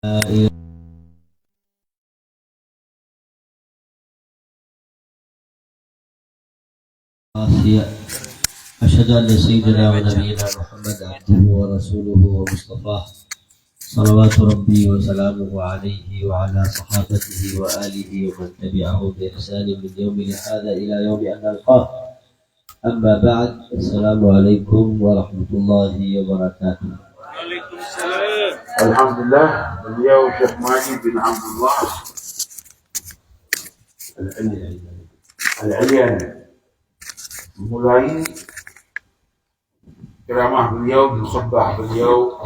أشهد أن سيدنا ونبينا محمد عبده ورسوله ومصطفاه صلوات ربي وسلامه عليه وعلى صحابته وآله ومن تبعه بإحسان من يومنا هذا إلى يوم أن نلقاه. أما بعد، السلام عليكم ورحمة الله وبركاته. Waalaikumsalam. Alhamdulillah, beliau Syekh Majid bin Abdullah Al-Alian memulai ceramah beliau dan khutbah beliau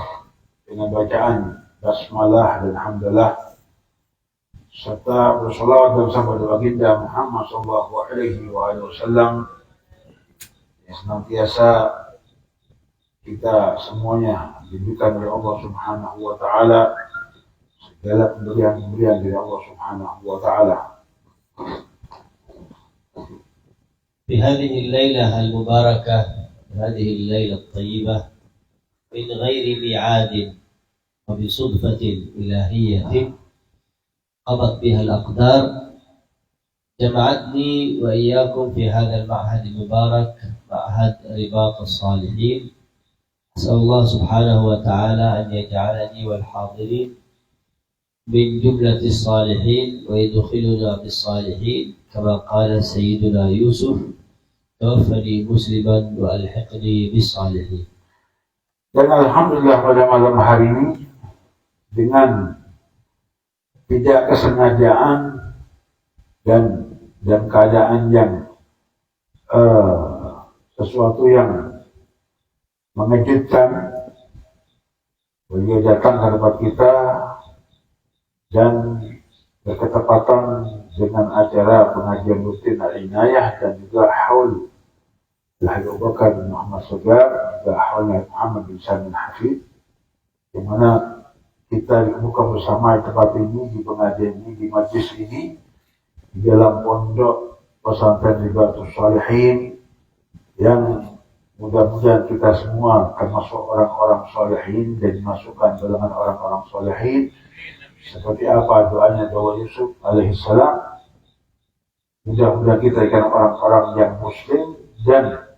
dengan bacaan basmalah dan hamdalah serta bersalawat dan salam kepada baginda Muhammad sallallahu alaihi wasallam yang senantiasa kita semuanya diberikan oleh Allah Subhanahu wa taala segala pemberian-pemberian dari Allah Subhanahu wa taala. في هذه الليلة المباركة، هذه الليلة الطيبة، من غير ميعاد وبصدفة إلهية قضت بها الأقدار، جمعتني وإياكم في هذا المعهد المبارك، معهد رباط الصالحين. أسأل الله سبحانه وتعالى أن يجعلني والحاضرين من جملة الصالحين ويدخلنا بالصالحين كما قال سيدنا يوسف: توفني مسلما وألحقني بالصالحين. Dan alhamdulillah pada malam hari ini dengan tidak kesengajaan dan keadaan yang sesuatu yang mengejutkan, beliau datang ke tempat kita dan berketepatan dengan acara pengajian rutin Al-Inayah dan juga haul Abu Bakar bin Muhammad Sogar, juga haulnya Muhammad bin Salim Hafid, di mana kita dibuka bersama di tempat ini, di pengajian ini, di majlis ini, di dalam pondok pesantren Ribatus Shalihin, yang mudah-mudahan kita semua termasuk orang-orang sholihin dan dimasukkan golongan orang-orang sholihin. Seperti apa doanya doa Yusuf alaihissalam, mudah-mudahan kita ikan orang-orang yang muslim dan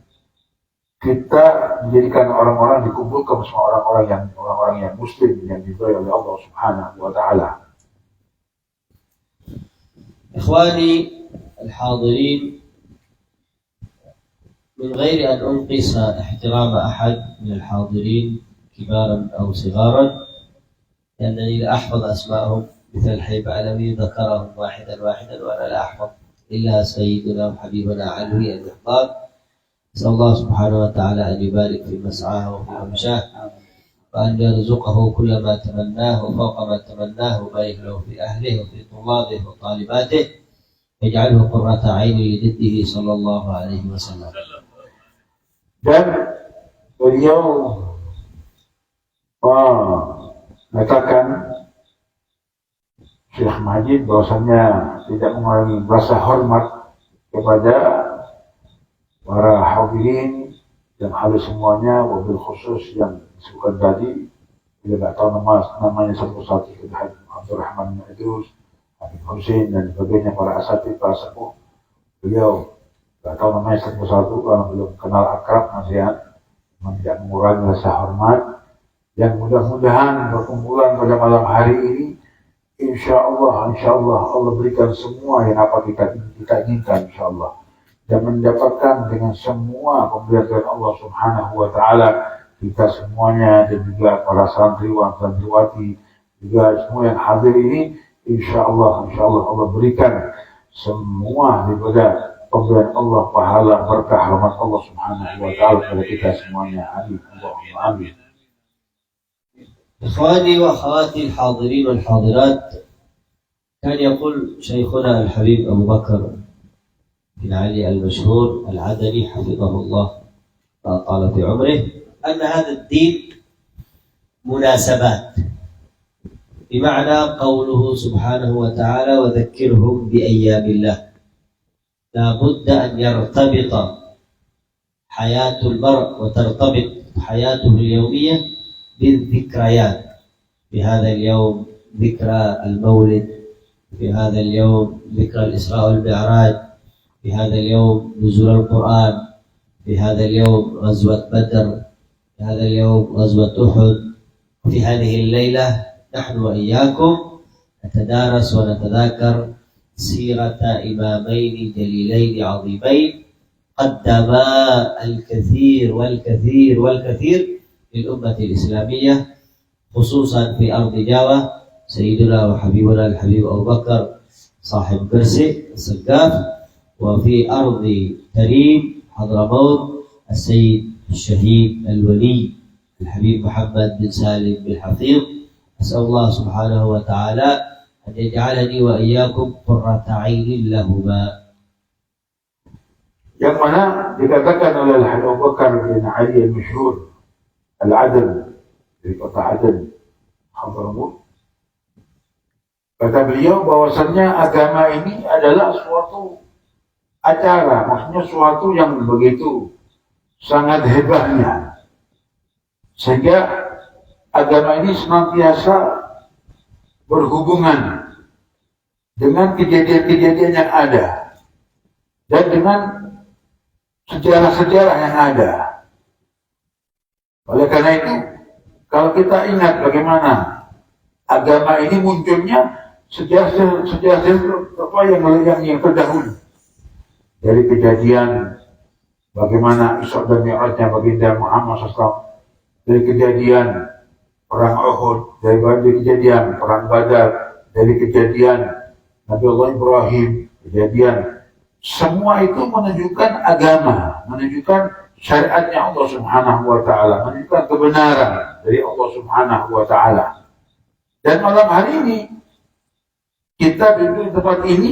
kita menjadikan orang-orang dikumpulkan bersama orang-orang yang muslim yang diridhai oleh Allah Subhanahu wa taala. إخواني الحاضرين، من غير أن أنقص احترام أحد من الحاضرين كبارا أو صغارا، لأنني لا أحفظ أسماءهم مثل حبيب علوي ذكرهم واحدا وأنا لا أحفظ إلا سيدنا وحبيبنا علوي المحضار. أسأل الله سبحانه وتعالى أن يبارك في مسعاه وفي ممشاه، وأن يرزقه كل ما تمناه وفوق ما تمناه، وبارك له في أهله وفي طلابه وطالباته، يجعله قرة عين لجده صلى الله عليه وسلم. Dan beliau mengatakan Syekh Majid bahwasanya tidak mengurangi rasa hormat kepada para hadirin dan hadir semuanya, wabil khusus yang disebutkan tadi, tidak tahu namanya satu-satu, Habib Abdul Rahman Idrus, Habib Hussein dan sebagainya, para asatidz, para sepuh. Beliau tidak tahu namanya satu-satu karena belum kenal akrab, nasihat, tidak mengurangi rasa hormat. Dan mudah-mudahan perkumpulan pada malam hari ini, insya Allah Allah berikan semua yang apa kita inginkan, insya Allah, dan mendapatkan dengan semua pemberian dari Allah Subhanahu wa taala, kita semuanya dan juga para santriwan santriwati juga semua yang hadir ini, insya Allah Allah berikan semua daripada pemberian Allah, pahala, berkah, rahmat Allah Subhanahu wa taala kepada kita semuanya. Amin. Allahumma amin. إخواني وأخواتي الحاضرين والحاضرات، كان يقول شيخنا الحبيب أبو بكر بن علي المشهور العدني حفظه الله وأطال في عمره أن هذا الدين مناسبات، بمعنى قوله سبحانه وتعالى: وذكرهم بأيام الله. لا بد أن يرتبط حياة المرء وترتبط حياته اليومية بالذكريات. في هذا اليوم ذكرى المولد، في هذا اليوم ذكرى الإسراء والمعراج، في هذا اليوم نزول القرآن، في هذا اليوم غزوة بدر، في هذا اليوم غزوة أحد. في هذه الليلة نحن وإياكم نتدارس ونتذاكر سيرة إمامين جليلين عظيمين قدما الكثير والكثير والكثير للأمة الإسلامية، خصوصا في أرض جاوة سيدنا وحبيبنا الحبيب أبو بكر صاحب برسي السقاف، وفي أرض تريم حضرموت السيد الشهيد الولي الحبيب محمد بن سالم بن حفيظ. أسأل الله سبحانه وتعالى أن يجعلني وإياكم قرة عين لهما. Yang mana dikatakan oleh Abu Bakar bin Ali al-Masyhur Al-Adl dari kota Aden, Hadramaut. Kata beliau bahwasannya agama ini adalah suatu acara, maksudnya suatu yang begitu sangat hebatnya, sehingga agama ini senantiasa berhubungan dengan kejadian-kejadian yang ada dan dengan sejarah-sejarah yang ada. Oleh karena itu, kalau kita ingat bagaimana agama ini munculnya sejarah apa yang terdahulu, dari kejadian bagaimana Isra dan Mi'rajnya baginda Muhammad SAW, dari kejadian perang Uhud, dari kejadian perang Badar, dari kejadian Nabi Allah Ibrahim, kejadian semua itu menunjukkan agama, menunjukkan syariatnya Allah Subhanahu wa Ta'ala, menunjukkan kebenaran dari Allah Subhanahu wa Ta'ala. Dan malam hari ini kita duduk di tempat ini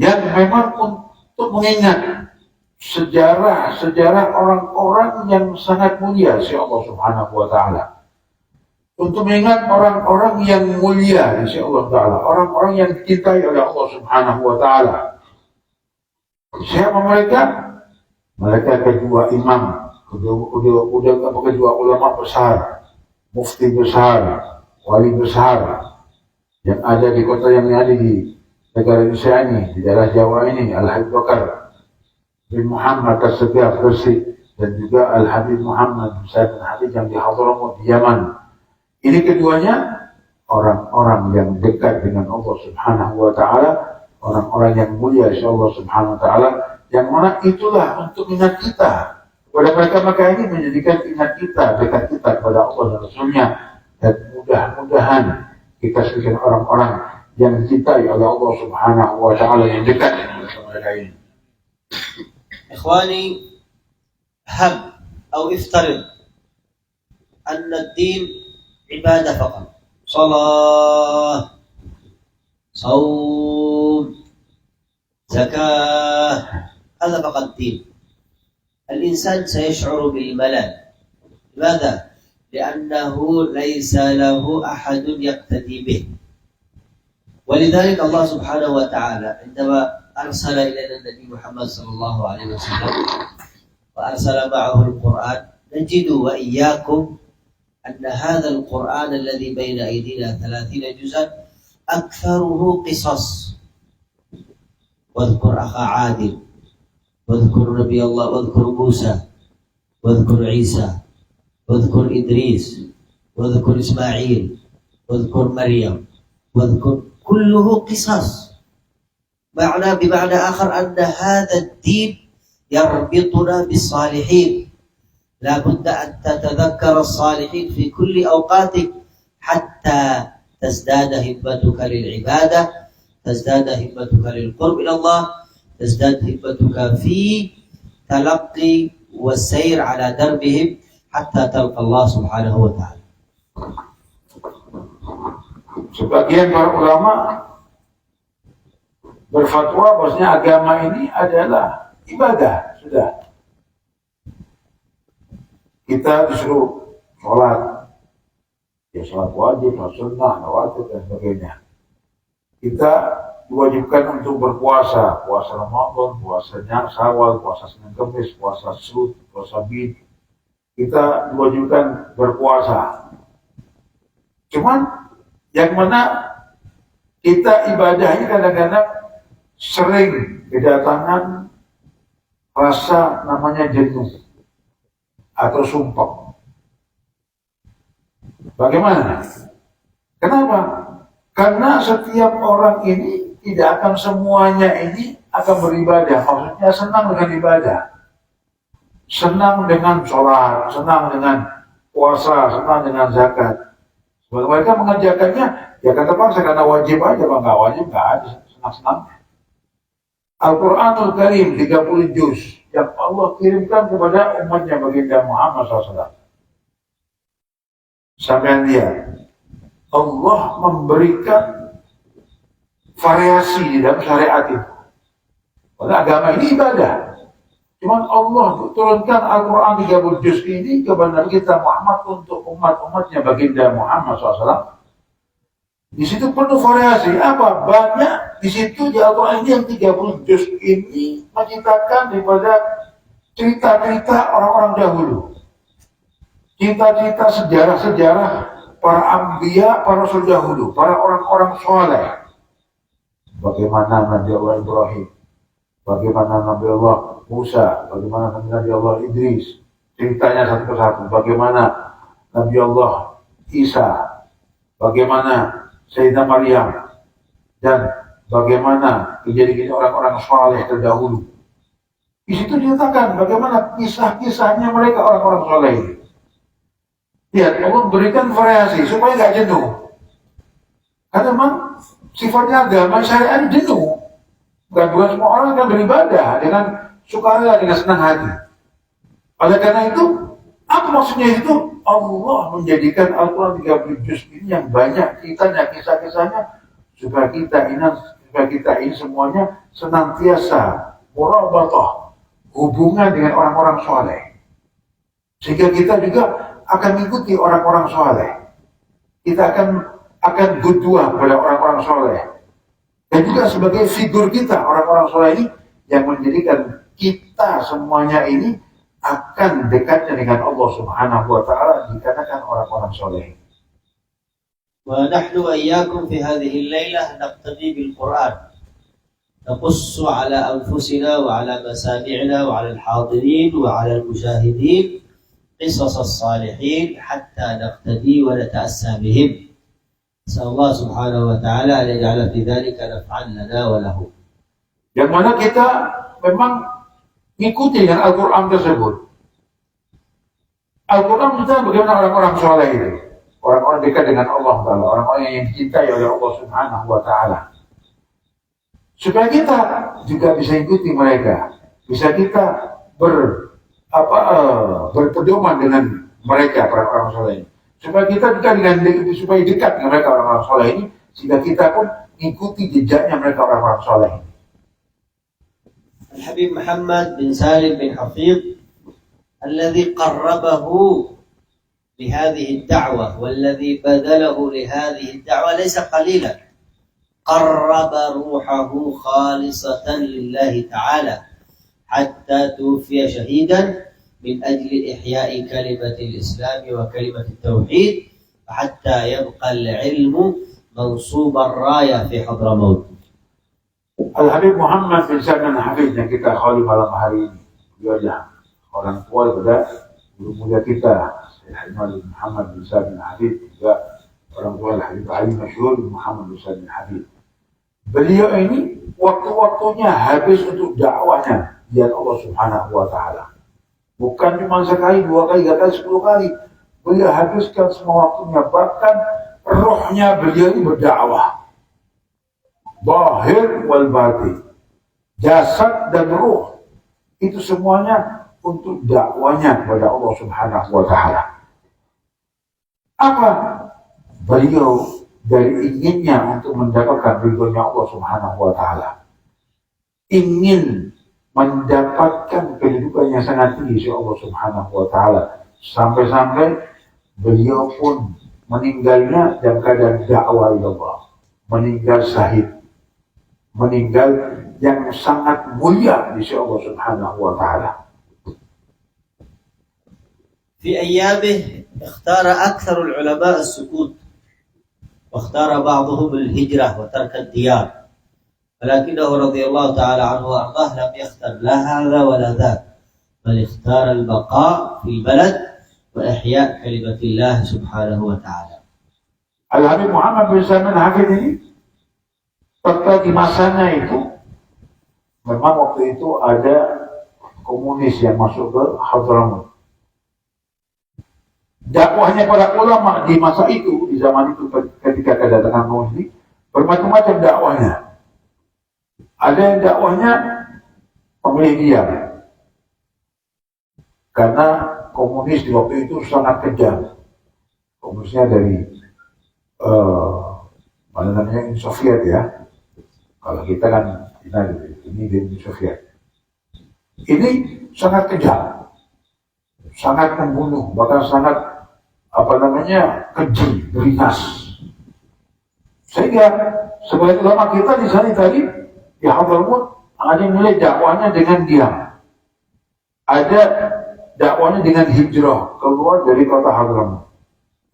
yang memang untuk mengingat sejarah orang-orang yang sangat mulia si Allah Subhanahu wa Ta'ala. Untuk mengingat orang-orang yang mulia si Allah Ta'ala, orang-orang yang dicintai oleh Allah Subhanahu wa Ta'ala. Siapa mereka? Mereka kedua imam, kedua ulama besar, mufti besar, wali besar yang ada di kota yang ada di negara Indonesia ini, di daerah Jawa ini, Al-Habib Bakar bin Muhammad As-Saqaf Gresik, dan juga Al-Habib Muhammad bin Said bin Habib yang di Hadramaut di Yaman. Ini keduanya orang-orang yang dekat dengan Allah Subhanahu wa Ta'ala, orang-orang yang mulia insya Allah Subhanahu wa Ta'ala, yang mana itulah untuk ingat kita kepada mereka ini, menjadikan ingat kita, dekat kita kepada Allah dan Rasulnya, dan mudah-mudahan kita sebagai orang-orang yang dicintai oleh Allah Subhanahu wa Ta'ala, yang dekat dengan mereka ini. Ikhwani, hab atau iftarid anna ad-din ibadah faqat, salat, صوم، زكاة، هذا فقط الدين. الإنسان سيشعر بالملل. لماذا؟ لأنه ليس له أحد يقتدي به. ولذلك الله سبحانه وتعالى عندما أرسل إلينا النبي محمد صلى الله عليه وسلم وأرسل معه القرآن، نجد وإياكم أن هذا القرآن الذي بين أيدينا 30 جزءا أكثره قصص. واذكر أخا عادل، واذكر نبي الله، واذكر موسى، واذكر عيسى، واذكر إدريس، واذكر إسماعيل، واذكر مريم، واذكر، كله قصص. بمعنى آخر أن هذا الدين يربطنا بالصالحين. لا بد أن تتذكر الصالحين في كل أوقاتك حتى تزداد همتك للعبادة، تزداد همتك للقرب إلى الله، تزداد همتك في تلقي والسير على دربهم حتى تلقى الله سبحانه وتعالى. Sebagian para ulama berfatwa bahwasanya agama ini adalah ibadah. Sudah, kita disuruh sholat, ya sholat wajib, sholat sunnah, nawafil dan sebagainya. Kita diwajibkan untuk berpuasa, puasa Ramadan, puasanya Syawal, puasa Senin Kamis, puasa Syawal, puasa Bid. Kita diwajibkan berpuasa. Cuman Yang mana kita ibadahnya kadang-kadang sering kedatangan rasa namanya jenuh atau sumpah. Bagaimana? Kenapa? Karena setiap orang ini tidak akan semuanya ini akan beribadah. Maksudnya senang dengan ibadah. Senang dengan sholat, senang dengan puasa, senang dengan zakat. Mereka mengerjakannya, ya kata bangsa karena wajib aja, kalau nggak wajib nggak ada senang-senang. Al-Quranul Karim 30 juz yang Allah kirimkan kepada umatnya baginda Muhammad SAW. Sampai lihat, Allah memberikan variasi di dalam syariat itu. Karena agama ini ibadah. Cuman Allah turunkan Al-Quran 30 juz ini kepada kita Muhammad untuk umat-umatnya baginda Muhammad SAW. Di situ penuh variasi. Apa? Banyak di situ di Al-Quran ini yang 30 juz ini menceritakan daripada cerita-cerita orang-orang dahulu. Cerita-cerita sejarah-sejarah para anbiya, para rasul dahulu, para orang-orang soleh. Bagaimana Nabi Allah Ibrahim, bagaimana Nabi Allah Musa, bagaimana Nabi Allah Idris, ceritanya satu persatu. Bagaimana Nabi Allah Isa, bagaimana Sayyidah Maryam, dan bagaimana kejadian orang-orang soleh terdahulu. Di situ dinyatakan bagaimana kisah-kisahnya mereka orang-orang soleh ini. Lihat, Allah berikan variasi supaya nggak jenuh. Karena memang sifatnya agama syariat jenuh. Bukan semua orang akan beribadah dengan sukarela, dengan senang hati. Oleh karena itu, apa maksudnya itu? Allah menjadikan Al-Quran 30 juz ini yang banyak ceritanya, kisah-kisahnya, supaya kita ini semuanya senantiasa murabatah, hubungan dengan orang-orang soleh. Sehingga kita juga akan mengikuti orang-orang soleh. Kita akan berdoa kepada orang-orang soleh. Dan juga sebagai figur kita, orang-orang soleh ini yang menjadikan kita semuanya ini akan dekatnya dengan Allah Subhanahu wa Ta'ala dikarenakan orang-orang soleh. ونحن وإياكم في هذه الليلة نقتدي بالقرآن نقص على أنفسنا وعلى مسامعنا وعلى الحاضرين وعلى المشاهدين قصص الصالحين حتى نقتدي ونتأسى بهم. نسأل الله سبحانه وتعالى أن يجعل في ذلك نفعا لنا وله. Yang mana kita memang ikuti dengan Al-Quran tersebut. Al-Quran kita bagaimana orang-orang soleh itu, orang-orang dekat dengan Allah Ta'ala, orang-orang yang dicintai oleh Allah Subhanahu wa Ta'ala. Supaya kita juga bisa ikuti mereka, bisa kita berpedoman dengan mereka, orang-orang soleh ini. Supaya kita juga supaya dekat dengan mereka, orang-orang soleh ini, sehingga kita pun ikuti jejaknya mereka, orang-orang soleh ini. الحبيب محمد بن سالم بن حفيظ الذي قربه لهذه الدعوة والذي بذله لهذه الدعوة ليس قليلا، قرب روحه خالصة لله تعالى حتى توفي شهيدا من أجل إحياء كلمة الإسلام وكلمة التوحيد حتى يبقى العلم منصوب الراية في حضرموت. Al-Habib Muhammad bin Salim Al-Hafidh yang kita khawali malam hari ini, beliau adalah orang tua daripada guru mulia kita, Syekh Muhammad bin Salim Al-Hafidh, juga orang tua Al-Habib Ali Masyhur Muhammad bin Salim Al-Hafidh. Beliau ini waktu-waktunya habis untuk dakwahnya di Allah Subhanahu wa Ta'ala. Bukan cuma sekali, 2 kali, 3 kali, 10 kali. Beliau habiskan semua waktunya, bahkan rohnya beliau ini berdakwah. Zahir wal batin, jasad dan ruh, itu semuanya untuk dakwanya kepada Allah Subhanahu wa Ta'ala. Apa? Beliau dari inginnya untuk mendapatkan ridhonya Allah Subhanahu wa Ta'ala, ingin mendapatkan kehidupan yang sangat tinggi di Allah Subhanahu wa Ta'ala, sampai-sampai beliau pun meninggalnya dalam keadaan dakwah Allah, meninggal syahid, meninggal yang sangat mulia di sisi Allah Subhanahu wa Ta'ala. في أيامه اختار أكثر العلماء السكوت واختار بعضهم الهجرة وترك الديار، ولكنه رضي الله تعالى عنه وأرضاه لم يختر لا هذا ولا ذاك، بل اختار البقاء في البلد وإحياء كلمة الله سبحانه وتعالى. Al-Habib Muhammad bin Salman Hafid ini ketika di masanya itu memang waktu itu ada komunis yang masuk ke Hadramaut. Dakwahnya para ulama di masa itu, di zaman itu ketika kedatangan komunis ini, bermacam-macam dakwahnya. Ada yang dakwahnya pemilih diam, karena komunis di waktu itu sangat kejam. Komunisnya dari mana namanya Uni Soviet ya. Kalau kita kan ini dari Uni Soviet. Ini sangat kejam, sangat membunuh, bahkan sangat keji, beringas. Sehingga sebagai ulama kita di sana tadi di Hadramaut ada yang mulai dakwahnya dengan diam, ada dakwahnya dengan hijrah keluar dari kota Hadramaut,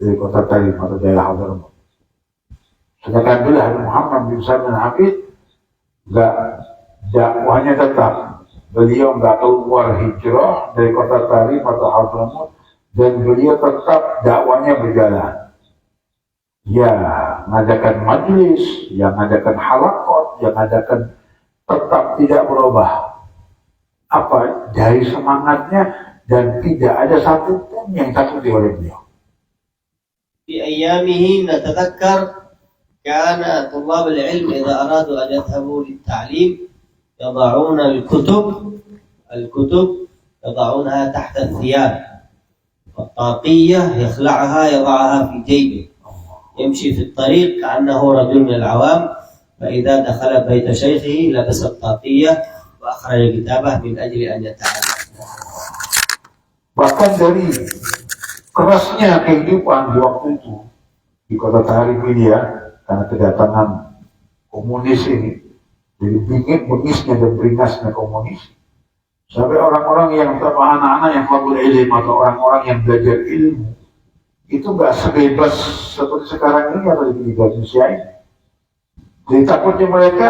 dari kota Tarim atau daerah Hadramaut. Sedangkan bila Habib Muhammad bin Salman Hafid dakwahnya tetap, beliau nggak keluar hijrah dari kota Tarim atau Hadramaut, dan beliau tetap dakwanya berjalan. Ya, mengadakan majlis, yang mengadakan halaqat, yang mengadakan, tetap tidak berubah. Dari semangatnya, dan tidak ada satu pun yang takuti oleh beliau. في أيامه نتذكر كان طلاب العلم إذا أرادوا أن يذهبوا للتعليم يضعون الكتب يضعونها تحت الثياب، الطاقية يخلعها يضعها في جيبه، يمشي في الطريق كأنه رجل من العوام، فإذا دخل بيت شيخه لبس الطاقية وأخرج كتابه من أجل أن يتعلم. Bahkan dari kerasnya kehidupan di waktu itu di kota Tarim ini ya, karena kedatangan komunis ini, jadi bengisnya dan beringasnya komunis, sampai orang-orang yang anak-anak yang talabul ilm atau orang-orang yang belajar ilmu itu nggak sebebas seperti sekarang ini atau di Indonesia ini. Jadi takutnya mereka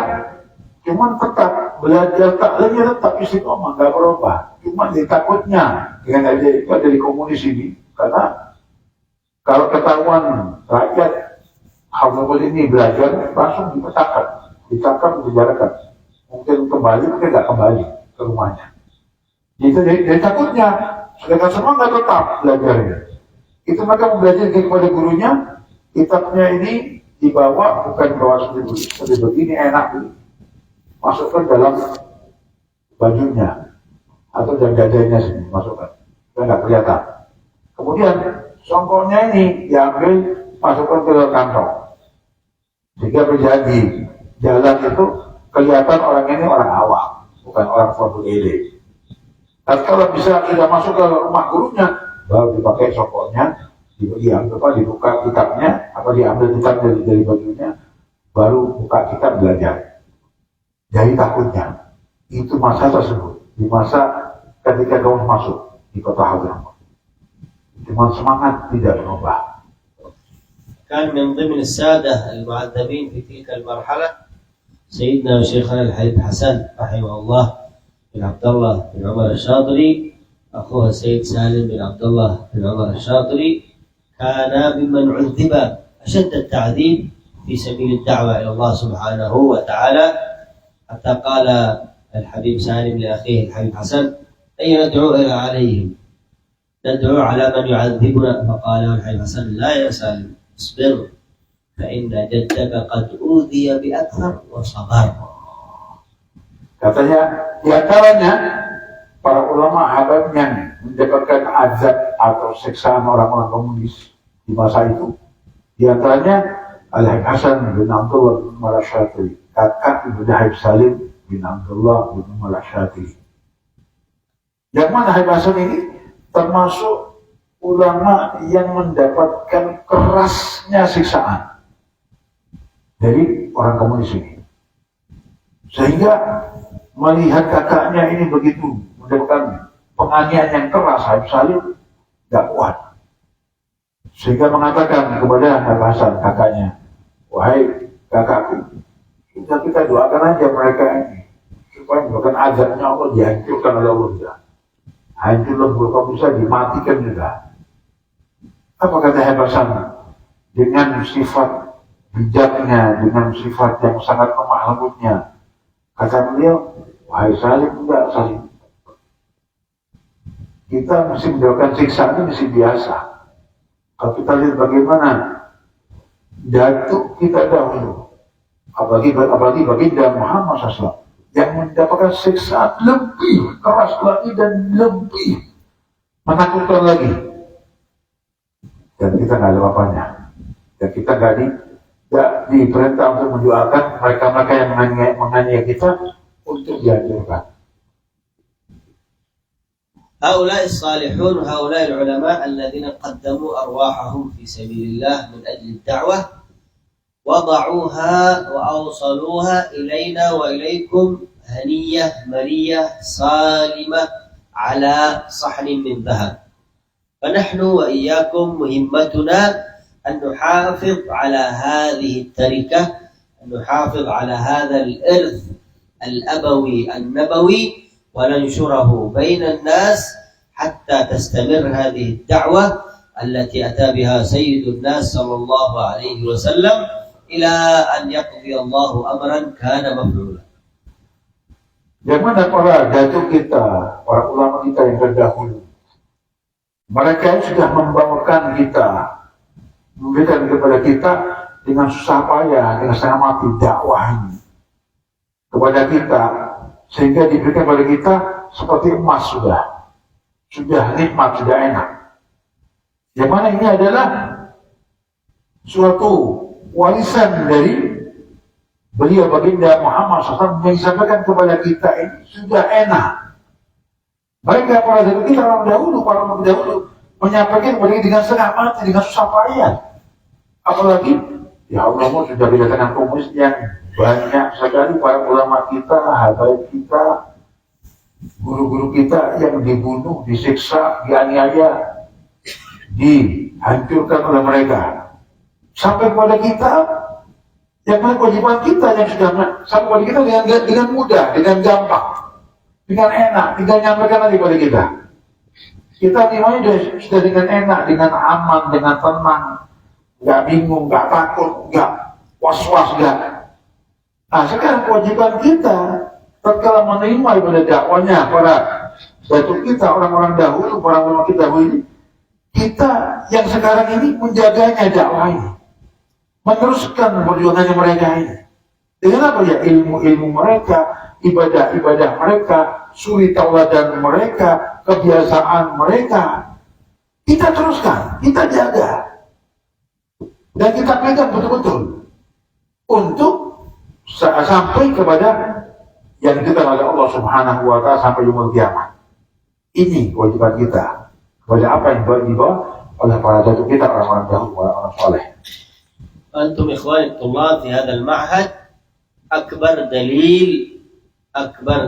cuman tetap belajar taklimnya tetap istiqomah, nggak berubah. Cuma ditakutnya dengan ada di komunis ini, karena kalau ketahuan rakyat Hadramaut ini belajar, langsung dipetakan, ditangkap, dipenjarakan. Mungkin kembali, mungkin nggak kembali ke rumahnya. Itu dari takutnya, sedangkan semua nggak tetap belajarnya. Itu maka belajar kepada gurunya, kitabnya ini dibawa, bukan bawa seperti begini enak, masukkan dalam bajunya atau dalam dadanya sini, masukkan, nggak kelihatan. Kemudian songkoknya ini diambil, masukkan ke kantong, sehingga menjadi jalan itu kelihatan orang ini orang awam, bukan orang talabul ilm. Dan kalau bisa tidak masuk ke rumah gurunya, baru dipakai songkoknya, dibuka kitabnya, atau diambil kitab dari bajunya, baru buka kitab belajar. Jadi takutnya, itu masa tersebut, di masa ketika kamu masuk di kota Hadramaut. Cuma semangat tidak berubah. كان من ضمن السادة المعذبين في تلك المرحلة سيدنا وشيخنا الحبيب حسن رحمه الله بن عبد الله بن عمر الشاطري، أخوه السيد سالم بن عبد الله بن عمر الشاطري، كان ممن عذب أشد التعذيب في سبيل الدعوة إلى الله سبحانه وتعالى، حتى قال الحبيب سالم لأخيه الحبيب حسن: أي ندعو عليهم؟ ندعو على من يعذبنا. فقال الحبيب حسن: لا يا سالم، اصبر فإن جدك قد أوذي بأكثر وصبر. Katanya di antaranya para ulama Habab yang mendapatkan azab atau siksaan orang-orang komunis di masa itu, di antaranya Al-Habib Hasan bin Abdullah bin Umar Asy-Syatili, kakak Ibnu Habib Salim bin Abdullah bin Umar Asy-Syatili. Yang mana Habib Hasan ini termasuk ulama yang mendapatkan kerasnya siksaan dari orang komunis ini, sehingga melihat kakaknya ini begitu mendapatkan penganiayaan yang keras, Habib Salim tidak kuat, sehingga mengatakan kepada Habib Hasan kakaknya, wahai kakakku, kita doakan aja mereka ini supaya bukan azabnya Allah dihancurkan oleh Allah juga. Hancur lebur kamu bisa dimatikan juga. Apa kata Hasan? Dengan sifat bijaknya, dengan sifat yang sangat lemah lembutnya, kata beliau, wahai Salim, enggak Salim, kita mesti mendapatkan siksa ini mesti biasa. Kalau kita lihat bagaimana datuk kita dahulu, apalagi baginda Muhammad SAW, yang mendapatkan siksaan lebih keras lagi dan lebih menakutkan lagi, dan kita nggak ada apa-apanya, dan kita nggak diperintah untuk mendoakan mereka-mereka yang menganiaya kita untuk dihancurkan. هؤلاء الصالحون وهؤلاء العلماء الذين قدموا أرواحهم في سبيل الله من أجل الدعوة وضعوها وأوصلوها إلينا وإليكم هنية مرية سالمة على صحن من ذهب. فنحن وإياكم مهمتنا أن نحافظ على هذه التركة، أن نحافظ على هذا الإرث الأبوي النبوي وننشره بين الناس حتى تستمر هذه الدعوة التي أتى بها سيد الناس صلى الله عليه وسلم إلى أن يقضي الله أمرا كان مفعولا. Yang mana para datuk kita, para ulama kita yang terdahulu, mereka sudah membawakan kita, memberikan kepada kita dengan susah payah, dengan setengah mati dakwah ini kepada kita, sehingga diberikan kepada kita seperti emas sudah nikmat, sudah enak. Yang mana ini adalah suatu warisan dari beliau baginda Muhammad SAW yang disampaikan kepada kita ini sudah enak. Mereka para dahulu kita, orang dahulu, para ulama dahulu menyampaikan kepada kita dengan setengah mati, dengan susah payah. Apalagi ya Allah sudah didatangkan komunis yang banyak sekali para ulama kita, habaib kita, guru-guru kita yang dibunuh, disiksa, dianiaya, dihancurkan oleh mereka. Sampai kepada kita, yang mana kewajiban kita yang sudah sampai kepada kita dengan mudah, dengan gampang, dengan enak, tinggal nyampaikan lagi kepada kita. Kita nimanya sudah dengan enak, dengan aman, dengan tenang, nggak bingung, nggak takut, nggak was-was, nggak. Nah sekarang kewajiban kita tatkala menerima ibadah dakwanya para datuk kita, orang-orang dahulu, para ulama kita dahulu ini, kita yang sekarang ini menjaganya dakwah ini, meneruskan perjuangannya mereka ini. Dengan apa ya? Ilmu-ilmu mereka, ibadah-ibadah mereka, suri tauladan mereka, kebiasaan mereka, kita teruskan, kita jaga, dan kita pegang betul-betul untuk sampai kepada yang kita oleh Allah Subhanahu wa Ta'ala sampai yaumul kiamat. Ini kewajiban kita kepada apa yang dibawa oleh para datuk kita, orang-orang dahulu, orang-orang saleh. أنتم إخواني الطلاب في هذا المعهد أكبر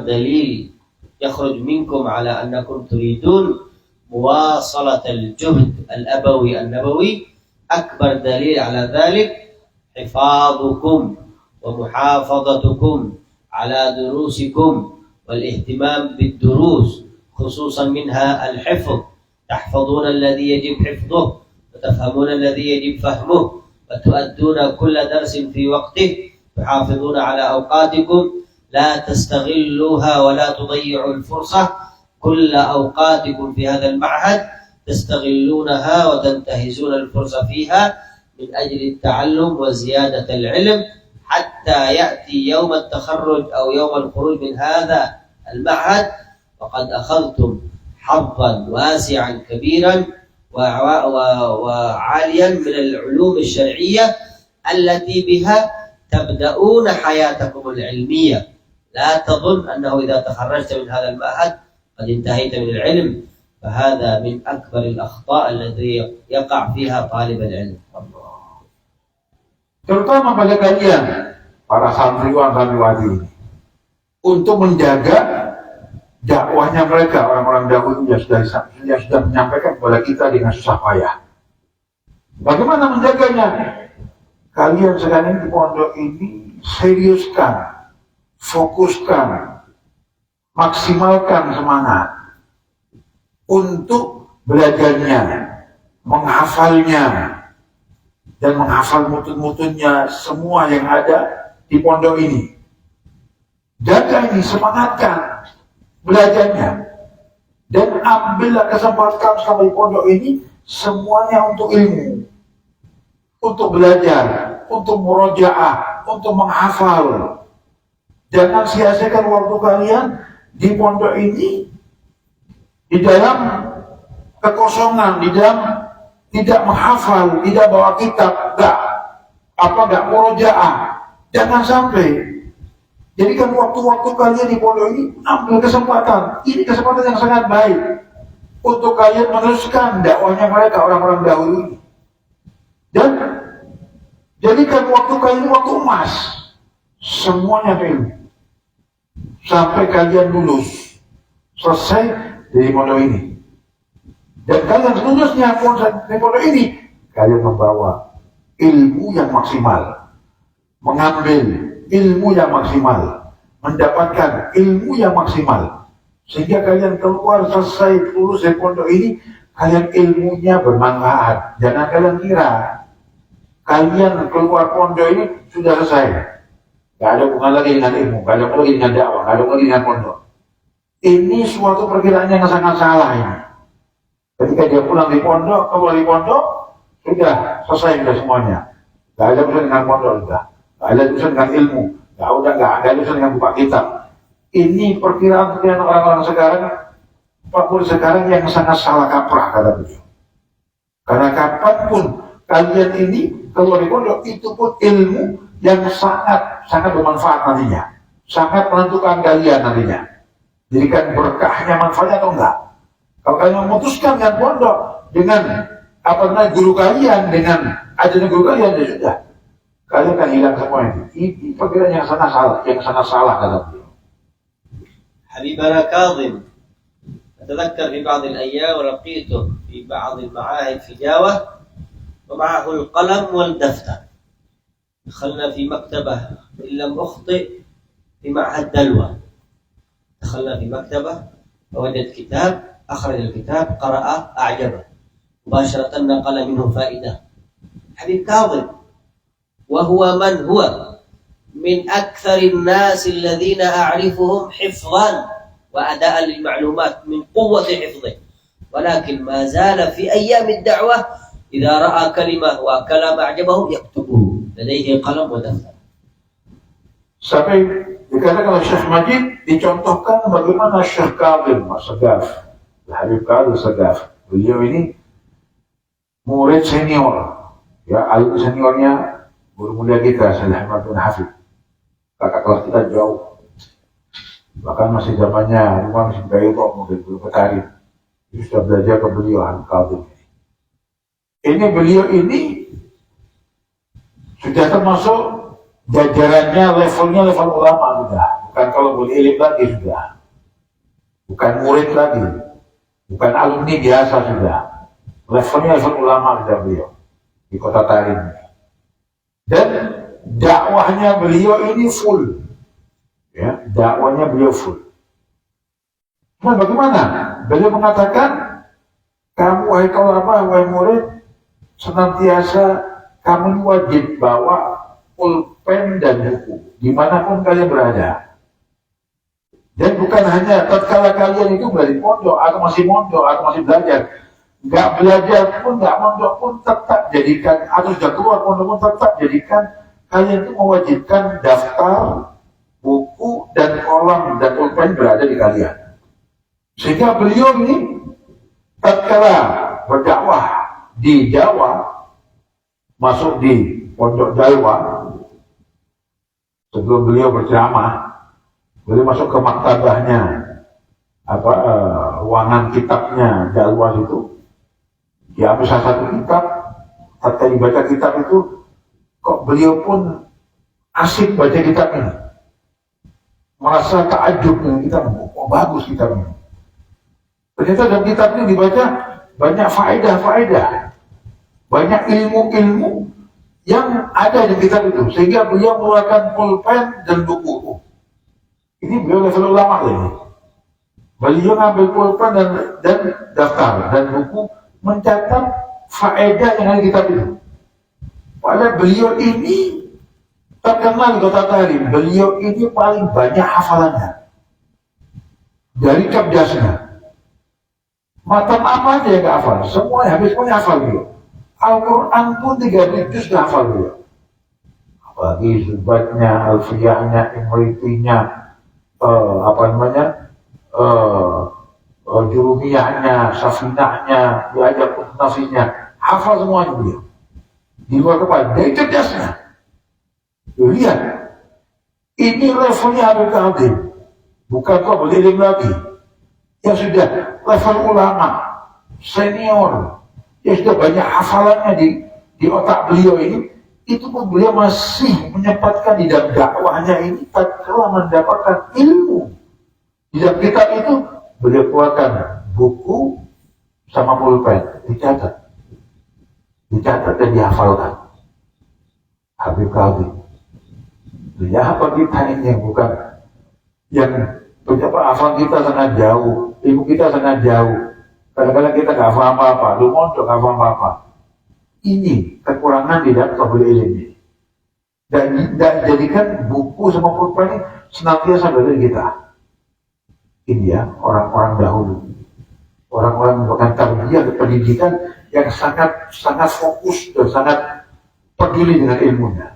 دليل يخرج منكم على أنكم تريدون مواصلة الجهد الأبوي النبوي. أكبر دليل على ذلك حفاظكم ومحافظتكم على دروسكم والاهتمام بالدروس، خصوصا منها الحفظ. تحفظون الذي يجب حفظه وتفهمون الذي يجب فهمه وتؤدون كل درس في وقته، تحافظون على أوقاتكم، لا تستغلوها ولا تضيعوا الفرصة. كل أوقاتكم في هذا المعهد تستغلونها وتنتهزون الفرصة فيها من أجل التعلم وزيادة العلم حتى يأتي يوم التخرج أو يوم الخروج من هذا المعهد وقد أخذتم حظا واسعا كبيرا وعاليا من العلوم الشرعية التي بها تبدأون حياتكم العلمية. لا تظن أنه إذا تخرجت من هذا المعهد قد انتهيت من العلم، فهذا من أكبر الأخطاء التي يقع فيها طالب العلم. Terutama pada kalian para santriwan-santriwati ini, untuk menjaga dakwahnya mereka, orang-orang dahulu yang sudah menyampaikan kepada kita dengan susah payah. Bagaimana menjaganya? kalian sekarang di pondok ini seriuskan, fokuskan, maksimalkan semangat untuk belajarnya, menghafalnya, dan menghafal mutun-mutunnya semua yang ada di pondok ini. Jaga ini, semangatkan belajarnya, dan ambillah kesempatan selama di pondok ini semuanya untuk ilmu, untuk belajar, untuk murojaah, untuk menghafal. Jangan sia-siakan waktu kalian di pondok ini di dalam kekosongan, di dalam tidak menghafal, tidak bawa kitab, enggak murojaah. Jangan sampai. Jadikan waktu-waktu kalian di pondok ini, ambil kesempatan. Ini kesempatan yang sangat baik untuk kalian meneruskan dakwahnya mereka, orang-orang dahulu ini. Dan jadikan waktu kalian waktu emas, semuanya ilmu. Sampai kalian lulus, selesai dari pondok ini. Dan kalian lulusnya dari pondok ini, kalian membawa ilmu yang maksimal, mengambil ilmu yang maksimal, mendapatkan ilmu yang maksimal, sehingga kalian keluar selesai lulus dari pondok ini, kalian ilmunya bermanfaat. Jangan kalian kira kalian keluar pondok ini sudah selesai, gak ada hubungan lagi dengan ilmu, gak ada hubungan lagi dengan dakwah, gak ada hubungan lagi dengan pondok. Ini suatu perkiraan yang sangat salah ini. Ketika dia pulang di pondok, keluar di pondok, sudah selesai sudah semuanya, gak ada urusan dengan pondok, sudah gak ada urusan dengan ilmu, gak ada urusan dengan buka kitab. Ini perkiraan orang-orang sekarang, Pak Murid sekarang yang sangat salah kaprah, kata beliau. Karena kapanpun kalian ini keluar di pondok, itu pun ilmu yang sangat bermanfaat nantinya, sangat menentukan kalian nantinya. Jadikan berkahnya manfaatnya atau enggak. Kalau kalian memutuskan dengan pondok, dengan guru kalian, dengan ajaran guru kalian, ya sudah, kalian akan hilang semua ini. Ini perkiraan yang sangat salah kata beliau. حبيبنا كاظم أتذكر في بعض الأيام ولقيته في بعض المعاهد في جاوة ومعه القلم والدفتر. دخلنا في مكتبة إن لم أخطئ في معهد دلوة. دخلنا في مكتبة فوجد كتاب، أخرج الكتاب قرأ أعجبه مباشرة نقل منه فائدة. حبيب كاظم وهو من هو من أكثر الناس الذين أعرفهم حفظا وأداء للمعلومات من قوة حفظه، ولكن ما زال في أيام الدعوة إذا رأى كلمة وكلام أعجبه يكتبه، لديه قلم ودفتر. Sampai dikatakan oleh Syekh Majid, dicontohkan bagaimana Syekh Kadim Sagaf, Habib Kadim Sagaf. Beliau ini murid senior, ya, alumni seniornya guru mulia kita, Syekh Ahmad bin Hafid. Kakak kelas kita jauh, bahkan masih zamannya rumah masih Gairok, mungkin belum ketarik. Itu sudah belajar ke beliau, Habib Kadim. Beliau ini sudah termasuk jajarannya, levelnya level ulama sudah. Bukan kalau boleh ilim lagi sudah. Bukan murid lagi. Bukan alumni biasa sudah. Levelnya level ulama sudah beliau di kota Tarim. Dan dakwahnya beliau ini full. Ya, dakwahnya beliau full. Nah, bagaimana? Beliau mengatakan, kamu wahai ulama, wahai murid, senantiasa kamu wajib bawa pulpen dan buku dimanapun kalian berada. Dan bukan hanya tatkala kalian itu berada di pondok atau masih belajar, nggak belajar pun, nggak mondok pun, tetap jadikan, atau sudah keluar pondok pun tetap jadikan kalian itu mewajibkan daftar, buku dan kolam dan pulpen berada di kalian. Sehingga beliau ini tatkala berdakwah di Jawa, masuk di pondok Jawa, sebelum beliau berceramah, beliau masuk ke maktabahnya, ruangan kitabnya Jawa itu, diambil salah satu kitab. Tatkala dibaca kitab itu, kok beliau pun asik baca kitab ini, merasa takjub dengan kitab, kok bagus kitab ini. Ternyata dalam kitab ini dibaca banyak faedah-faedah, banyak ilmu-ilmu yang ada di kitab itu, sehingga beliau mengeluarkan pulpen dan buku. Ini beliau level ulama ini. Beliau ngambil pulpen dan daftar dan buku, mencatat faedah yang ada di kitab itu. Padahal beliau ini terkenal di kota Tarim. Beliau ini paling banyak hafalannya dari cergasnya. Matan apa aja yang gak hafal, semuanya habis punya hafal beliau. Al-Quran pun 3 juz gak hafal beliau. Apalagi Zubatnya, Alfiyahnya, Imritinya, Jurumiyahnya, Safinahnya, Diajak Nafinya, hafal semuanya beliau. Di luar kepala, dari cerdasnya. Lihat, ini levelnya Habib Qadir, bukan kok beliling lagi. Yang sudah level ulama, senior, yang sudah banyak hafalannya di otak beliau ini, itu pun beliau masih menyempatkan di dalam dakwahnya ini tatkala mendapatkan ilmu. Di dalam kitab itu beliau keluarkan buku sama pulpen, dicatat dan dihafalkan. Habib Qadir. Ya apa kita ini yang bukan yang betapa hafal kita sangat jauh, ilmu kita sangat jauh. Kadang-kadang kita nggak paham apa-apa, lu mondok nggak paham apa-apa. Ini kekurangan di dalam tabel ilmu. Dan jadikan buku sama pulpen ini senantiasa dari kita. Ini ya orang-orang dahulu, orang-orang yang bukan tarbiyah pendidikan yang sangat fokus dan sangat peduli dengan ilmunya.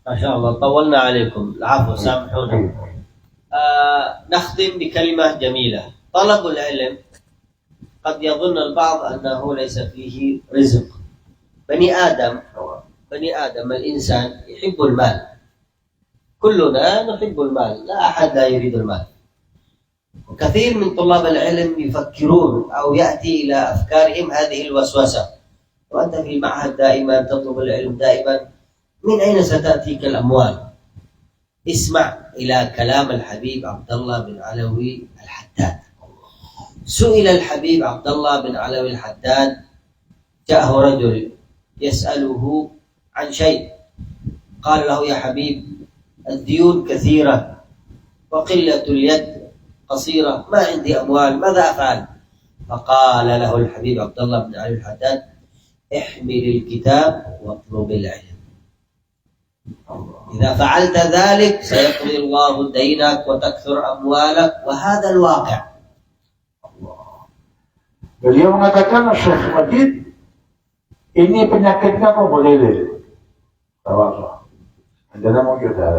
ما شاء الله طولنا عليكم العفو سامحونا. نختم بكلمة جميلة. طلب العلم قد يظن البعض أنه ليس فيه رزق. بني آدم الإنسان يحب المال. كلنا نحب المال، لا أحد لا يريد المال. وكثير من طلاب العلم يفكرون أو يأتي إلى أفكارهم هذه الوسوسة. وأنت في المعهد دائما تطلب العلم دائما، من أين ستأتيك الأموال؟ اسمع إلى كلام الحبيب عبد الله بن علوي الحداد. سئل الحبيب عبد الله بن علوي الحداد، جاءه رجل يسأله عن شيء، قال له يا حبيب الديون كثيرة وقلة اليد قصيرة، ما عندي أموال، ماذا أفعل؟ فقال له الحبيب عبد الله بن علوي الحداد، احمل الكتاب واطلب العلم. إذا فعلت ذلك سيقضي الله دينك وتكثر أموالك، وهذا الواقع. Beliau mengatakan Syekh Majid, ini penyakitnya apa boleh deh? Anda mau kita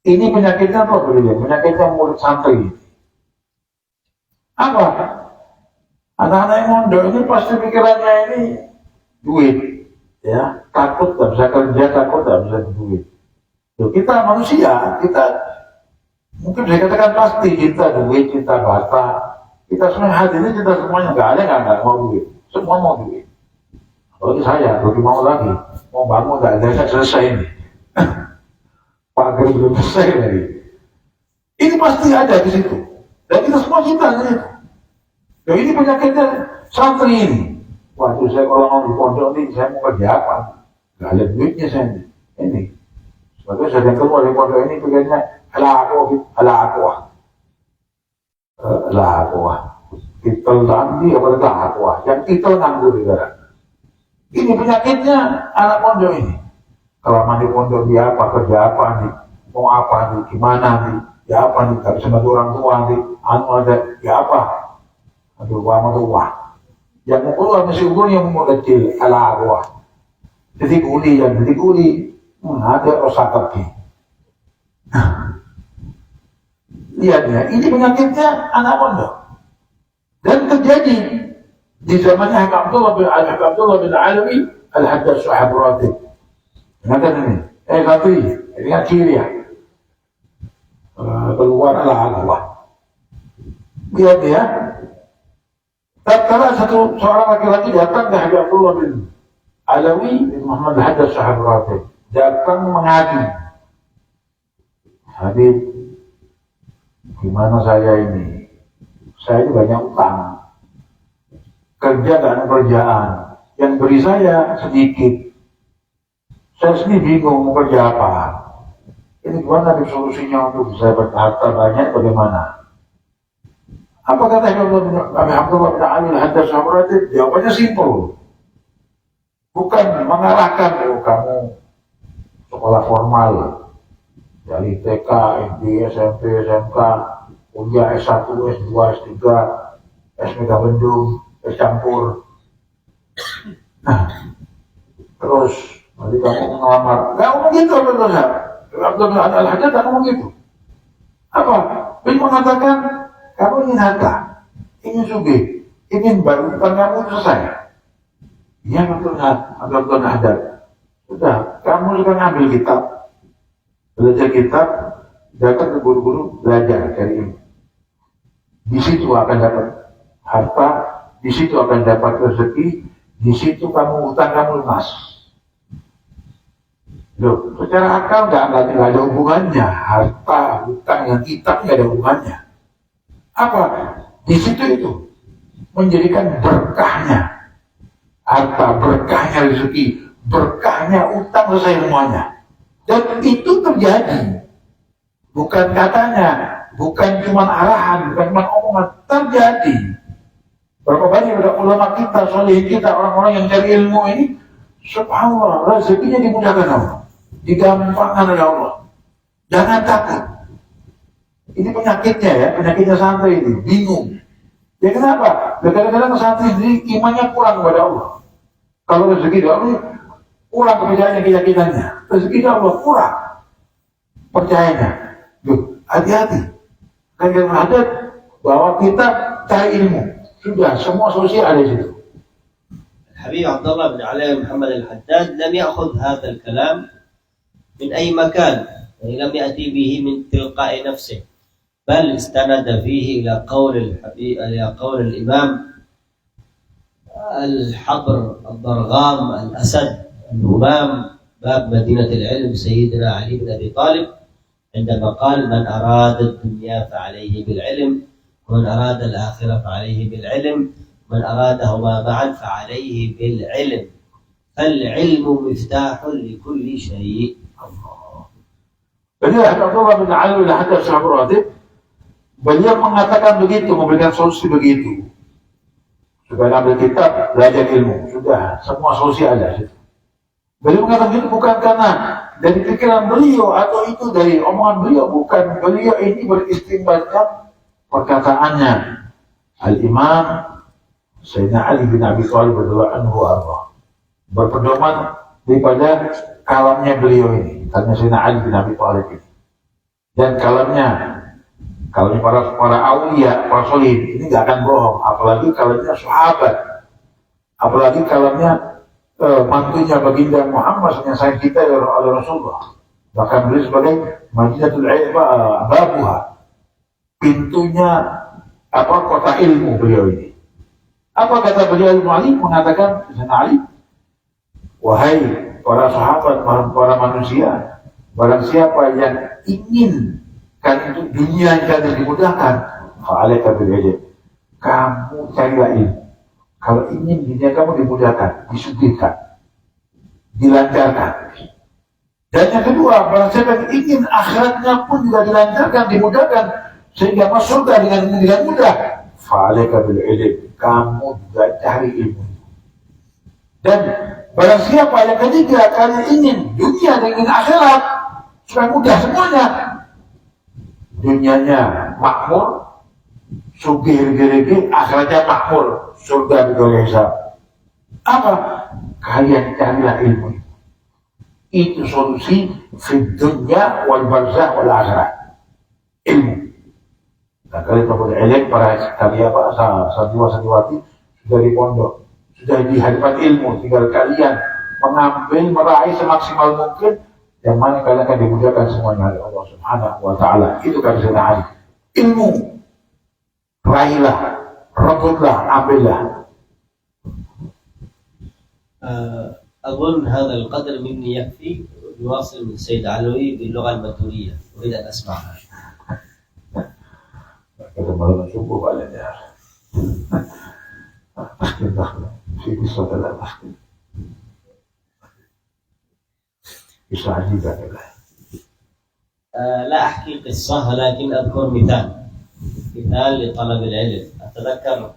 ini penyakitnya apa boleh deh? Penyakitnya murid santri. Apa? Anak-anak yang mondok ini pasti pikirannya ini duit. Ya, takut tak bisa kerja, takut tak bisa duit. Loh, kita manusia, kita mungkin saya katakan pasti cinta duit, cinta bata. Kita semua hati ini kita semuanya nggak ada nggak mau duit, semua mau duit. Apalagi saya, lebih mau lagi, mau bangun nggak ada selesai ini. Pagar belum selesai lagi. Ini pasti ada di situ, dan kita semua cinta dengan itu. Loh, ini penyakitnya santri ini. Waduh, saya kalau mau di pondok ini, saya mau kerja apa? Gak ada duitnya saya ini. Sebabnya saya yang keluar di pondok ini, pikirnya, ala aku. Titel nanti, apa aku. Yang titel nganggur juga. Ini penyakitnya anak pondok ini. Kalau mandi pondok dia apa, kerja apa nih, mau apa nih, gimana nih, ya apa nih, gak bisa bantu orang tua nih, ada, ya apa. Aduh, wah. Yang mukul masih ukur yang umur kecil, ala arwah. Jadi kuli, ada rasa kaki. Lihat ya, ini penyakitnya anak pondok. Dan terjadi di zamannya Abdullah bin Alawi Al-Haddad Sahab Ratib. Ingatkan ini, ingat kiri ya. Keluar ala arwah. Lihat ya. Tatkala seorang laki-laki datang ke Habib Abdullah bin Alawi bin Muhammad Al-Haddad Sahab Ratib, datang mengadu. Habib, gimana saya ini? Saya ini banyak utang, kerja gak ada kerjaan, yang beri saya sedikit. Saya sendiri bingung mau kerja apa. Ini gimana solusinya untuk bisa berharta banyak bagaimana? Apa kata Abdullah bin Ali al-Haddad Sahabat? Jawabannya simpel. Bukan mengarahkan kamu sekolah formal dari TK, SD, SMP, SMK, kuliah S1, S2, S3, S Mega Bendung, S campur. Nah, terus nanti kamu ngelamar. Gak ngomong gitu, Abdullah al-Haddad tak ngomong gitu. Apa? Dia mengatakan kamu ingin harta, ingin sugih, ingin baru kamu selesai. Ya betul, Abdullah al-Haddad. Sudah, kamu sekarang ambil kitab, belajar kitab, datang ke guru-guru belajar dari ini. Di situ akan dapat harta, di situ akan dapat rezeki, di situ kamu utang kamu lunas. Loh, secara akal nggak ada hubungannya, harta, utang, yang kitab nggak ada hubungannya. Apa? Di situ itu menjadikan berkahnya harta, berkahnya rezeki, berkahnya utang selesai semuanya. Dan itu terjadi. Bukan katanya, bukan cuma arahan, bukan cuma omongan, terjadi. Berapa banyak ada ulama kita, solehin kita, orang-orang yang cari ilmu ini, subhanallah, rezekinya dimudahkan Allah, digampangkan oleh Allah. Jangan takut. Ini penyakitnya ya, penyakitnya santri ini, bingung. Ya kenapa? Kadang-kadang santri ini imannya kurang kepada Allah. Kalau rezeki dari Allah, kurang keyakinannya. Rezeki dari Allah kurang percayanya. Loh, hati-hati. Kan yang ada bahwa kita cari ilmu. Sudah, semua solusi ada di situ. الحبيب عبد الله بن علي محمد الحداد لم يأخذ هذا الكلام من أي مكان، يعني لم يأتي به من تلقاء نفسه، بل استند فيه إلى قول الإمام الحبر الضرغام الأسد الهمام باب مدينة العلم سيدنا علي بن أبي طالب عندما قال: من أراد الدنيا فعليه بالعلم، ومن أراد الآخرة فعليه بالعلم، من أرادهما معا فعليه بالعلم، فالعلم مفتاح لكل شيء. Jadi Abdullah bin Ali al-Haddad Sahabat, beliau mengatakan begitu, memberikan solusi begitu. Sudah ambil kitab, belajar ilmu, sudah semua solusi ada. Beliau mengatakan itu bukan karena dari pikiran beliau atau itu dari omongan beliau, bukan. Beliau ini beristimbatkan perkataannya Al-Imam Sayyidina Ali bin Abi Thalib radhiyallahu anhu arba, berpedoman daripada kalamnya beliau ini, kalamnya Sayyidina Ali bin Abi Thalib ini, dan kalamnya para aulia, para solihin ini nggak akan bohong, apalagi kalamnya sahabat, apalagi kalamnya mantunya baginda Muhammad yang sayang kita oleh Rasulullah. Bahkan beliau sebagai Madinatul Babuha, pintunya kota ilmu beliau ini. Apa kata beliau Ali? Mengatakan Sayyidina Ali, wahai para sahabat, para manusia, barang siapa yang ingin kan itu dunia yang dimudahkan, fa'alaika bil ilm, kamu carilah ilmu. Kalau ingin dunia kamu dimudahkan, disugihkan, dilancarkan. Dan yang kedua, barang siapa yang ingin akhiratnya pun juga dilancarkan, dimudahkan, sehingga masuk surga dengan mudah, fa'alaika bil ilm, kamu juga cari ilmu. Dan barang siapa yang ketiga, kalian ingin dunia dan ingin akhirat supaya mudah semuanya, dunianya makmur, sugih regi, akhiratnya makmur, surga bidul hisab. Apa? Kalian carilah ilmu. Itu solusi fid dunya wal barzakh wal akhirat. Ilmu. Nah, kalian tahu ilmu para kalian santriwati sudah di pondok, sudah di hadapan ilmu, tinggal kalian mengambil, meraih semaksimal mungkin, yang mana kalian akan dimudahkan semuanya oleh Allah Subhanahu wa Ta'ala. Itu kan Sayyidina Ali. Ilmu, raihlah, rebutlah, ambillah. أظن هذا القدر مني يكفي. يواصل السيد علوي باللغة المتورية، أريد أن أسمعها. Kita malam cukup aja ya. في قصة ثلاثة قصة عجيبة كذا. لا أحكي قصة ولكن أذكر مثال لطلب العلم. أتذكر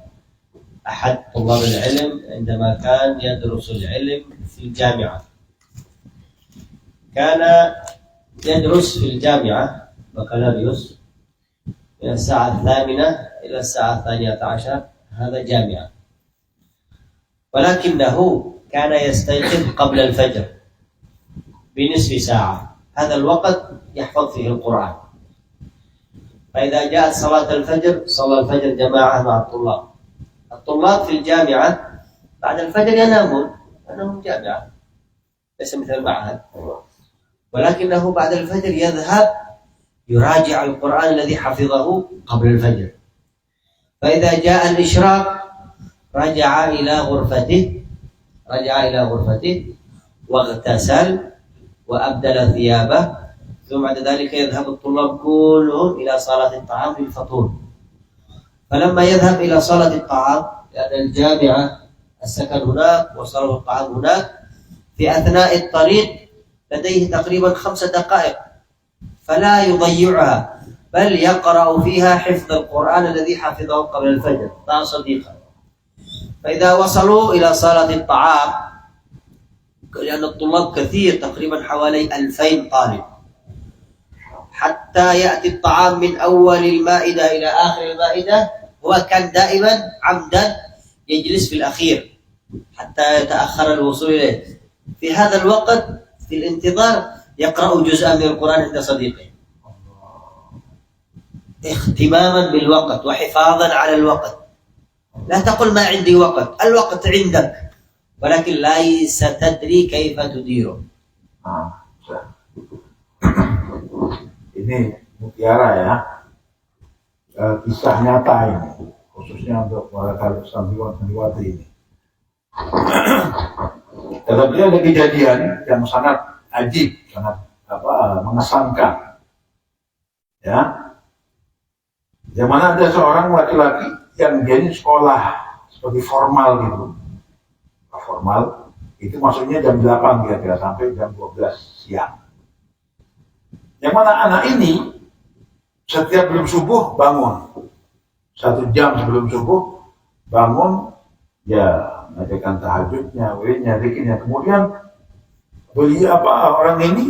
أحد طلاب العلم عندما كان يدرس العلم في الجامعة، كان يدرس في الجامعة بكالوريوس من الساعة 8 إلى الساعة 12، هذا جامعة، ولكنه كان يستيقظ قبل الفجر بنصف ساعة، هذا الوقت يحفظ فيه القرآن. فإذا جاءت صلاة الفجر صلى الفجر جماعة مع الطلاب. الطلاب في الجامعة بعد الفجر ينامون لأنهم جامعة ليس مثل المعهد، ولكنه بعد الفجر يذهب يراجع القرآن الذي حفظه قبل الفجر. فإذا جاء الإشراق رجع إلى غرفته واغتسل وأبدل ثيابه، ثم بعد ذلك يذهب الطلاب كلهم إلى صالة الطعام للفطور. فلما يذهب إلى صالة الطعام، لأن الجامعة السكن هناك وصالة الطعام هناك، في أثناء الطريق لديه تقريبا 5 دقائق فلا يضيعها، بل يقرأ فيها حفظ القرآن الذي حفظه قبل الفجر مع صديقه. فإذا وصلوا إلى صالة الطعام، لأن الطلاب كثير تقريبا حوالي 2000 طالب، حتى يأتي الطعام من أول المائدة إلى آخر المائدة، هو كان دائما عمدا يجلس في الأخير حتى يتأخر الوصول إليه. في هذا الوقت في الانتظار يقرأ جزءا من القرآن عند صديقه، اهتماما بالوقت وحفاظا على الوقت. لا تقل ما عندي وقت، الوقت عندك، ولكن ليس تدري كيف تديره. Ini mutiara ya, kisah nyata ini, khususnya untuk para santriwan-santriwati ini. Tetapi ada kejadian yang sangat ajib, sangat mengesankan, ya. Yang mana ada seorang laki-laki yang jadi sekolah seperti formal gitu. Formal itu maksudnya jam 8 kira-kira sampai jam 12 siang. Yang mana anak ini setiap sebelum subuh bangun, 1 jam sebelum subuh bangun, ya mengerjakan tahajudnya, wiridnya, zikirnya. Kemudian orang ini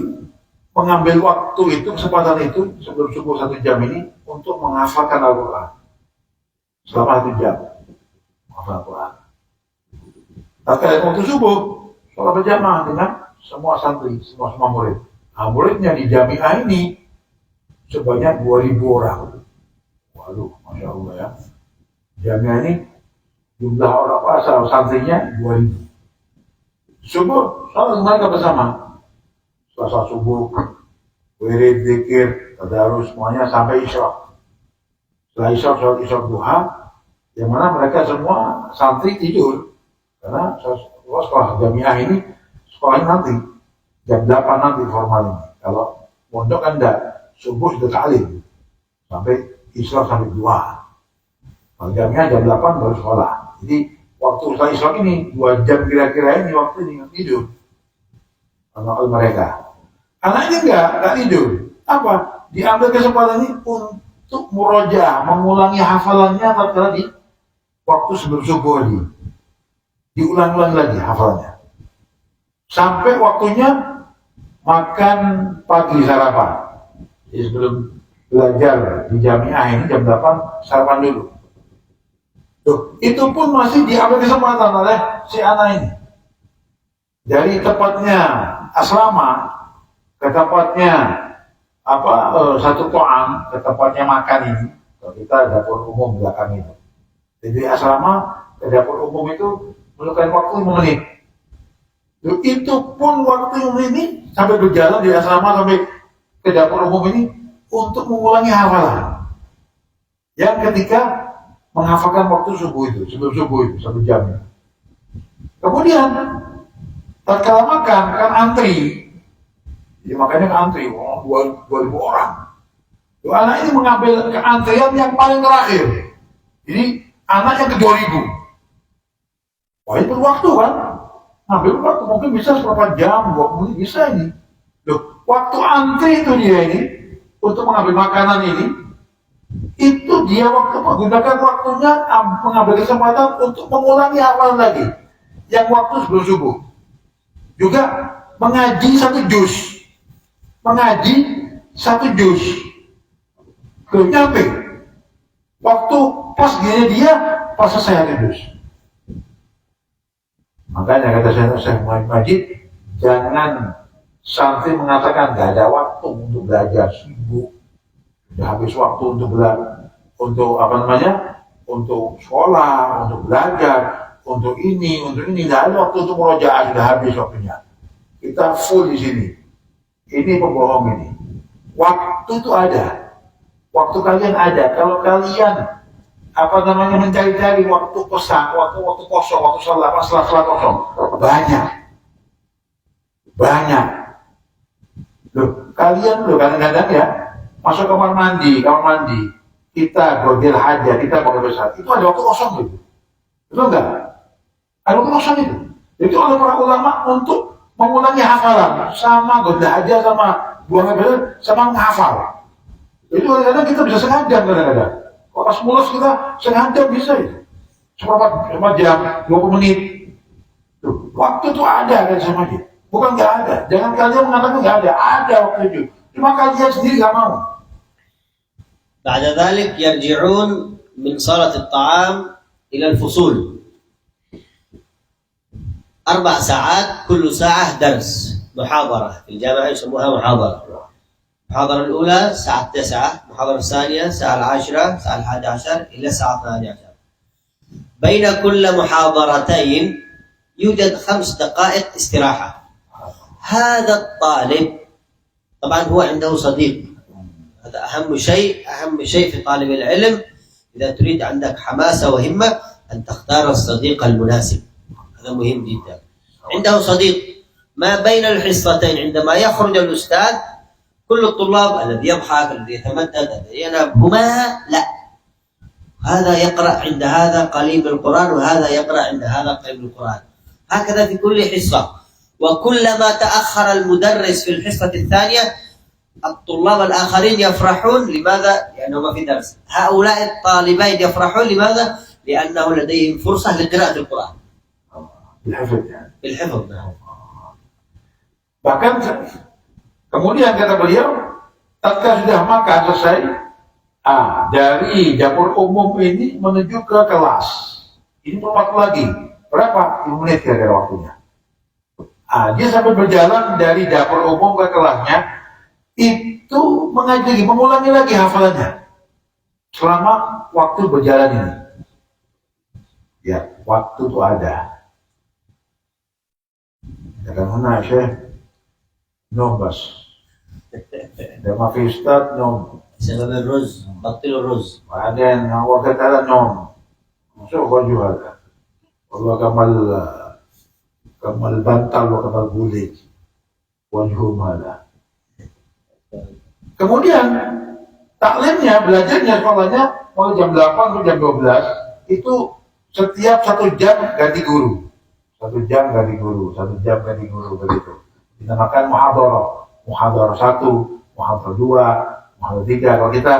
mengambil waktu itu, kesempatan itu sebelum subuh 1 jam ini untuk menghafalkan Al-Quran selama 1 jam, menghafal Al-Quran. Tatkala waktu subuh, sholat berjamaah dengan semua santri, semua murid. Nah, muridnya di jamiah ini sebanyak 2000 orang. Waduh, Masya Allah ya. Jamiah ini jumlah orang santrinya 2000. Subuh, sholat mereka bersama. Selesai subuh, wirid, zikir, tadarus, semuanya sampai isya. Setelah isya, sholat isya duha, yang mana mereka semua santri tidur. Karena sekolah jamiah ini, sekolahnya nanti jam 8 nanti formal ini. Kalau pondok kan enggak, subuh sudah ta'lim sampai isya sampai 2. Kalau jamiah jam 8 baru sekolah. Jadi waktu setelah isya ini 2 jam kira-kira ini waktu ini tidur anak mereka. Anaknya enggak tidur. Apa? Diambil kesempatan ini untuk murojaah, mengulangi hafalannya tatkala di waktu sebelum subuh ini. Diulang-ulang lagi hafalannya. Sampai waktunya makan pagi sarapan. Jadi sebelum belajar di jamiah ini jam 8 sarapan dulu. Tuh, itu pun masih diambil kesempatan oleh si anak ini. Dari tempatnya asrama ke tempatnya satu to'am, ke tempatnya makan ini. Kalau kita dapur umum belakang itu. Jadi asrama ke dapur umum itu memerlukan waktu 5 menit. Itu pun waktu 5 menit ini sampai berjalan di asrama sampai ke dapur umum ini untuk mengulangi hafalan. Yang ketika menghafalkan waktu subuh itu, sebelum subuh itu 1 jam. Kemudian tatkala makan kan antri. Jadi makanya antri 2000 orang. Anak ini mengambil keantrian yang paling terakhir. Jadi anak yang ke 2000. Wah, ini berwaktu kan? Ngambil waktu mungkin bisa berapa jam, 2 menit bisa ini. Loh, waktu antri itu dia ini untuk mengambil makanan ini, itu dia waktu menggunakan waktunya mengambil kesempatan untuk mengulangi hafalan lagi yang waktu sebelum subuh. Juga mengaji 1 juz, belum nyampe. Waktu pas gini dia pas selesai 1 juz. Makanya kata Syekh Muhammad Majid, jangan sampai mengatakan gak ada waktu untuk belajar, sibuk, sudah habis waktu untuk untuk sekolah, untuk belajar, untuk ini, gak ada waktu untuk murojaah, sudah habis waktunya. Kita full di sini. Ini pembohong ini. Waktu itu ada, waktu kalian ada. Kalau kalian mencari-cari waktu kosong, waktu salat, salat kosong, banyak. Loh, kalian kadang-kadang ya masuk kamar mandi, kita berdiri hajat, kita berdiri besar, itu ada waktu kosong gitu, betul enggak? Ada waktu kosong itu oleh para ulama untuk mengulangi hafalan, sama gondah aja, sama buang air, sama menghafal. Itu kadang-kadang kita bisa sengaja kadang-kadang. Pas mulus kita sengaja bisa ya. Seberapa jam, 20 menit. Tuh, waktu itu ada kan sama dia. Bukan nggak ada. Jangan kalian mengatakan nggak ada. Ada waktu itu. Cuma kalian sendiri nggak mau. بعد ذلك يرجعون من صالة الطعام إلى الفصول 4 ساعات، كل ساعة درس، محاضرة في الجامعة يسموها محاضرة. المحاضرة الأولى الساعة 9، المحاضرة الثانية الساعة 10، الساعة 11 إلى الساعة 12. بين كل محاضرتين يوجد 5 دقائق استراحة. هذا الطالب طبعا هو عنده صديق، هذا أهم شيء في طالب العلم. إذا تريد عندك حماسة وهمة أن تختار الصديق المناسب، هذا مهم جدا. عنده صديق ما بين الحصتين عندما يخرج الأستاذ، كل الطلاب الذي يضحك، الذي يتمدد، الذي ينام، هما لا، هذا يقرأ عند هذا قليل القرآن، وهذا يقرأ عند هذا قليل القرآن، هكذا في كل حصة. وكلما تأخر المدرس في الحصة الثانية الطلاب الآخرين يفرحون. لماذا؟ لأنهم في درس. هؤلاء الطالبين يفرحون. لماذا؟ لأنه لديهم فرصة لقراءة القرآن بالحفظ. نعم. Bahkan kemudian kata beliau, tatkala sudah makan selesai, dari dapur umum ini menuju ke kelas, ini perlu waktu lagi berapa? 10 menit kira-kira waktunya. Dia sampai berjalan dari dapur umum ke kelasnya, itu mengulangi lagi hafalannya selama waktu berjalan ini. Ya, waktu itu ada. Kata mana Syekh? نوم بس. ده ما في استاد نوم. بسبب الرز، بطل الرز. بعدين هو قال على نوم. شوف وجه هذا. والله كمل bantal وكمل bulik. Wajhum hada. Kemudian taklimnya, belajarnya, sekolahnya mulai jam 8 sampai jam 12 itu setiap 1 jam ganti guru. 1 jam ganti guru begitu. Dinamakan muhadharah 1, muhadharah 2, muhadharah 3. Kalau kita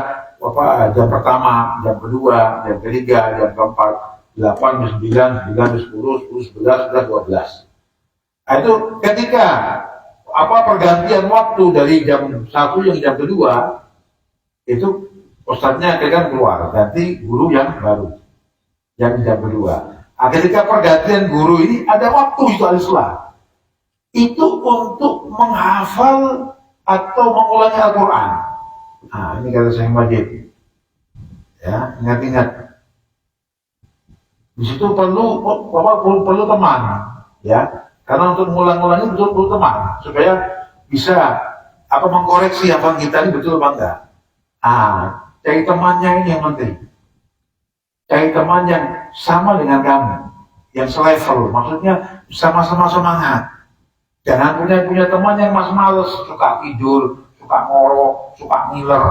jam pertama, jam kedua, jam ketiga, jam keempat, 8, 9, 10, 11, 12. Itu ketika pergantian waktu dari jam 1 yang jam kedua, itu ustadznya akan keluar, ganti guru yang baru yang jam kedua. Ketika pergantian guru ini ada waktu itu al-islah. Itu untuk menghafal atau mengulangi Al-Quran. Ini kata Syekh Majid. Ya, ingat-ingat. Di situ perlu teman, ya. Karena untuk mengulang-ulangi betul perlu teman supaya bisa mengkoreksi apa kita ini betul apa enggak. Cari temannya ini yang penting. Cari teman yang sama dengan kamu, yang selevel, maksudnya sama-sama semangat. Jangan punya teman yang males, suka tidur, suka ngorok, suka ngiler.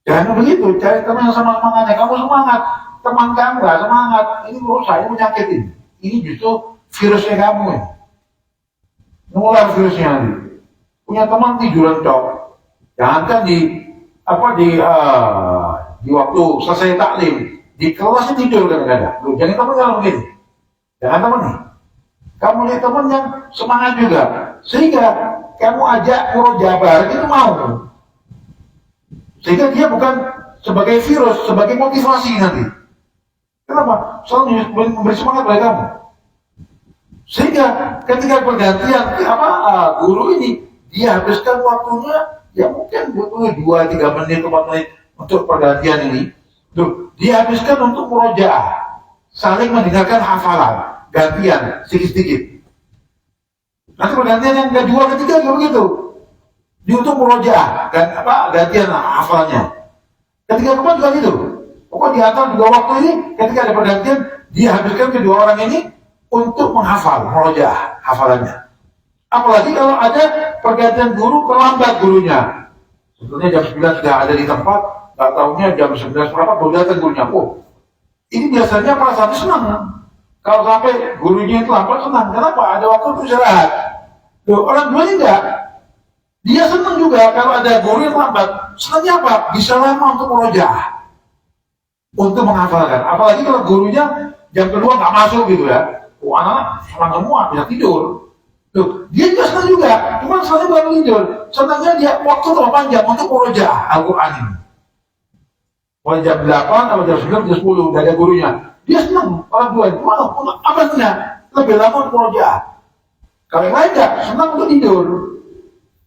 Jangan begitu, cari teman yang sama semangatnya. Kamu semangat, teman kamu nggak semangat, ini menurut saya menyakitin. ini justru virusnya kamu ini. Nular virusnya nanti. Punya teman tiduran cok. Jangankan di waktu selesai taklim, di kelasnya tidur kadang-kadang. Jangan teman kalau begini. Jangan teman nih. Kamu lihat teman yang semangat juga, sehingga kamu ajak murojaah itu mau. Sehingga dia bukan sebagai virus, sebagai motivasi nanti. Kenapa? Soalnya memberi semangat pada kamu. Sehingga ketika pergantian guru ini, dia habiskan waktunya ya mungkin butuh 2-3 menit 4 menit untuk pergantian ini. Tuh, dia habiskan untuk murojaah, saling mendengarkan hafalan, gantian sedikit-sedikit. Nanti pergantian yang kedua, ketiga juga begitu. Dia untuk murojaah gantian hafalannya. Ketika keempat juga gitu. Pokoknya di antara 2 waktu ini, ketika ada pergantian, dia habiskan kedua orang ini untuk menghafal, murojaah hafalannya. Apalagi kalau ada pergantian guru, terlambat gurunya. Sebetulnya jam 9 sudah ada di tempat, nggak tahunya jam 9 berapa baru datang gurunya. Oh, ini biasanya para santri senang. Kalau sampai gurunya itu lambat senang. Kenapa? Ada waktu untuk istirahat. Loh, orang tuanya enggak. Dia senang juga kalau ada guru yang lambat. Senangnya apa? Bisa lama untuk murojaah, untuk menghafalkan. Apalagi kalau gurunya jam kedua nggak masuk gitu ya. Oh, anak-anak senang semua, bisa tidur. Loh, dia juga senang juga. Cuma senangnya bukan tidur. Senangnya dia waktu terlalu panjang untuk murojaah Al-Quran ini. Mulai jam 8 atau jam 9, jam 10 udah ada gurunya. Dia senang orang tua. Apa sebenarnya? Lebih lama untuk murojaah. Kalau yang lain enggak, senang untuk tidur.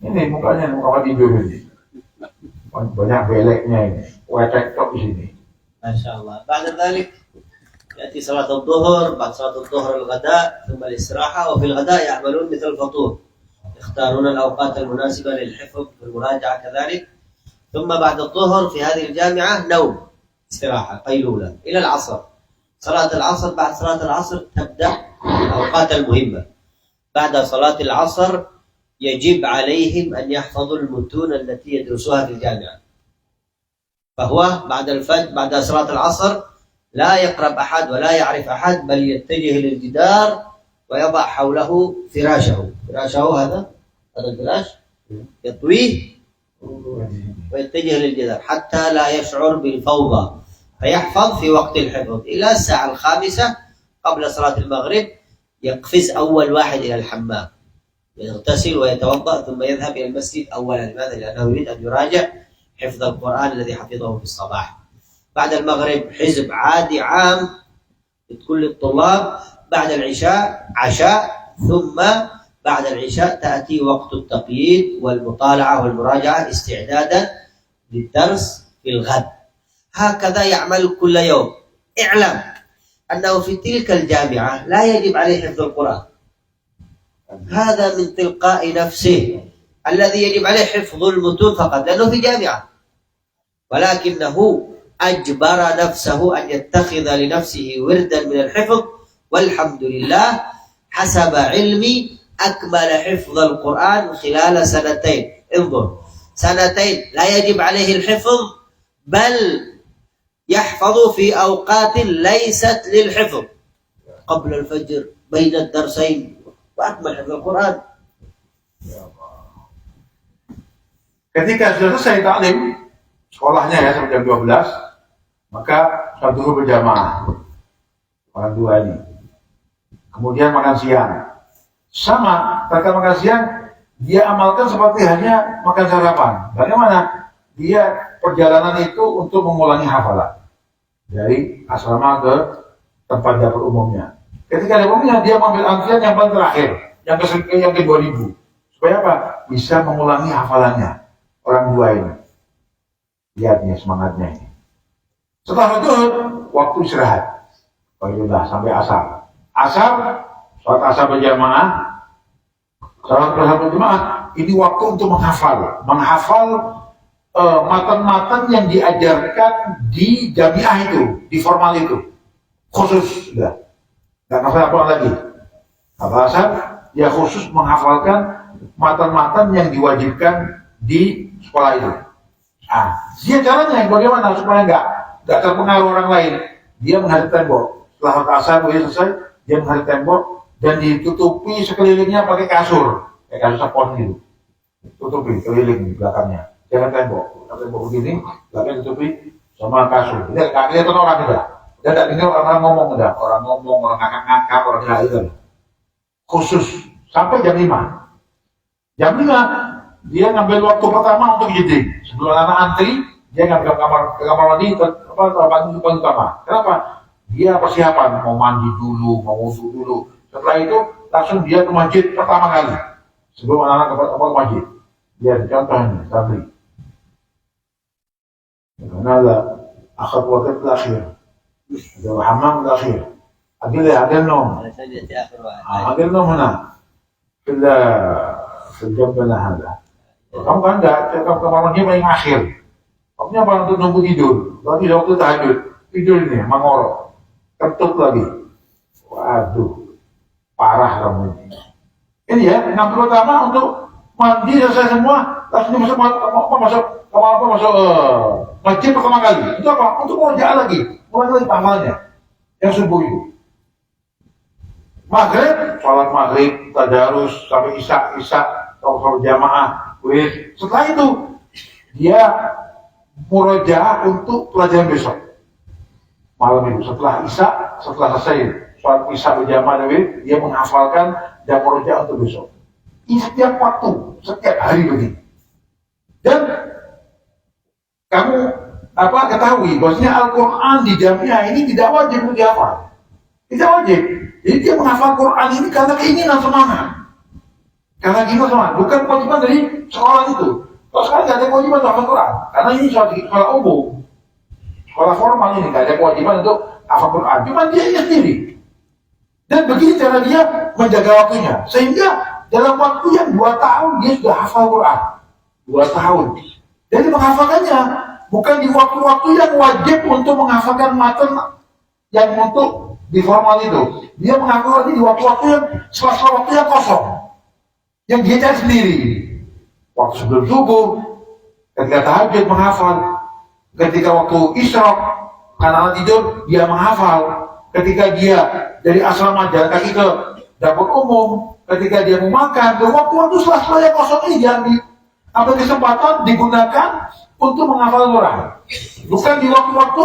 Ini mukanya muka tidur ini. Banyak beleknya ini. Wetek tok di sini. MasyaAllah. بعد ذلك يأتي صلاة الظهر. بعد صلاة الظهر الغداء ثم الاستراحة. وفي الغداء يعملون مثل الفطور. يختارون الأوقات المناسبة للحفظ والمراجعة كذلك. ثم بعد الظهر في هذه الجامعة نوم، استراحة، قيلولة إلى العصر. صلاة العصر. بعد صلاة العصر تبدأ الأوقات المهمة. بعد صلاة العصر يجب عليهم أن يحفظوا المتون التي يدرسوها في الجامعة. فهو بعد الفجر بعد صلاة العصر لا يقرب أحد ولا يعرف أحد، بل يتجه للجدار ويضع حوله فراشه هذا الفراش يطويه ويتجه للجدار حتى لا يشعر بالفوضى، فيحفظ في وقت الحفظ إلى الساعة 5 قبل صلاة المغرب. يقفز أول واحد إلى الحمام، يغتسل ويتوضأ ثم يذهب إلى المسجد أولا. لماذا؟ لأنه يريد أن يراجع حفظ القرآن الذي حفظه في الصباح. بعد المغرب حزب عادي عام لكل الطلاب. بعد العشاء عشاء. ثم بعد العشاء تأتي وقت التقييد والمطالعة والمراجعة استعدادا للدرس في الغد. هكذا يعمل كل يوم. اعلم أنه في تلك الجامعة لا يجب عليه حفظ القرآن، هذا من تلقاء نفسه. الذي يجب عليه حفظ المتون فقط لأنه في جامعة، ولكنه أجبر نفسه أن يتخذ لنفسه وردا من الحفظ. والحمد لله حسب علمي أكمل حفظ القرآن خلال 2. انظر، 2 لا يجب عليه الحفظ، بل يحفظ في أوقات ليست للحفظ، قبل الفجر، بين الدرسين، وأكمل حفظ القرآن. Ketika sudah selesai taklim sekolahnya ya sampai jam 12, maka sholat zuhur berjamaah orang dua ini. Kemudian makan siang. Sama, ketika makan siang dia amalkan seperti hanya makan sarapan. Bagaimana? Dia perjalanan itu untuk mengulangi hafalan dari asrama ke tempat dapur umumnya. Ketika dapur umumnya dia mengambil antrian yang paling terakhir, yang ke 2000. Supaya apa? Bisa mengulangi hafalannya. Orang dua ini. Lihat nih semangatnya ini. Setelah itu waktu istirahat. Baiklah sampai asar. Asar, sholat asar berjamaah. Sholat asar berjamaah ini waktu untuk menghafal matan-matan yang diajarkan di jamiah itu, di formal itu, khusus sudah. Nggak hafal apa lagi. Asar dia khusus menghafalkan matan-matan yang diwajibkan di sekolah itu. Dia caranya bagaimana supaya nggak terpengaruh orang lain. Dia menghadap tembok. Setelah asar selesai, dia menghadap tembok dan ditutupi sekelilingnya pakai kasur, kayak kasur sapon gitu. Tutupi keliling di belakangnya. Jangan tembok begini, belakangnya tutupi sama kasur. Dia nggak kelihatan orang juga. Dia nggak dengar orang ngomong udah, orang ngangkat, orang nggak itu. Khusus sampai jam 5. Jam 5 dia ngambil waktu pertama untuk jeding. Sebelum anak antri, dia ngambil ke kamar mandi, bantu utama. Kenapa? Dia persiapan mau mandi dulu, mau wudhu dulu. Setelah itu langsung dia ke masjid pertama kali. Sebelum anak-anak ke masjid. Dia contohnya tadi. Karena ada akhir waktu terakhir, ada hamam terakhir. Ada nom. Ada nom mana? في الجنب هذا. Kamu kan enggak, kamar mandi paling akhir. Kamu apa untuk nunggu tidur? Lagi waktu tahajud, tidur ini mangoro, ketut lagi. Waduh, parah kamu ini. Ini ya, yang pertama untuk mandi selesai semua, langsung masuk masjid pertama kali. Itu apa? Untuk merjaak lagi, mulai lagi pahalnya. Yang subuh itu. Maghrib, sholat maghrib, tadarus sampai isya, kalau jamaah, setelah itu dia murojaah untuk pelajaran besok malam itu. Setelah isya, setelah selesai sholat isya berjamaah, dia menghafalkan dan murojaah untuk besok. Ini setiap waktu, setiap hari begini. Dan kamu ketahui bahwasanya Al-Quran di jamiah ini tidak wajib untuk dihafal. Tidak wajib. Jadi dia menghafal Quran ini karena keinginan semangat. Karena gimana semangat, bukan kewajiban dari sekolah itu. Kalau sekarang tidak ada kewajiban untuk hafal Quran, karena ini sekolah umum, sekolah formal ini tidak ada kewajiban untuk hafal Quran. Cuma dia sendiri. Dan begini cara dia menjaga waktunya, sehingga dalam waktu yang 2 tahun dia sudah hafal Quran. 2 tahun. Jadi menghafalkannya bukan di waktu-waktu yang wajib untuk menghafalkan matan yang untuk di formal itu. Dia menghafal di waktu-waktu yang sela-sela waktu yang kosong, yang dia cari sendiri. Waktu sebelum subuh, ketika tahajud menghafal, ketika waktu isyraq, anak tidur dia menghafal, ketika dia dari asrama jalan kaki ke dapur umum, ketika dia mau makan, waktu-waktu sela-sela yang kosong ini diambil, ambil kesempatan digunakan untuk menghafal Quran. Bukan di waktu-waktu.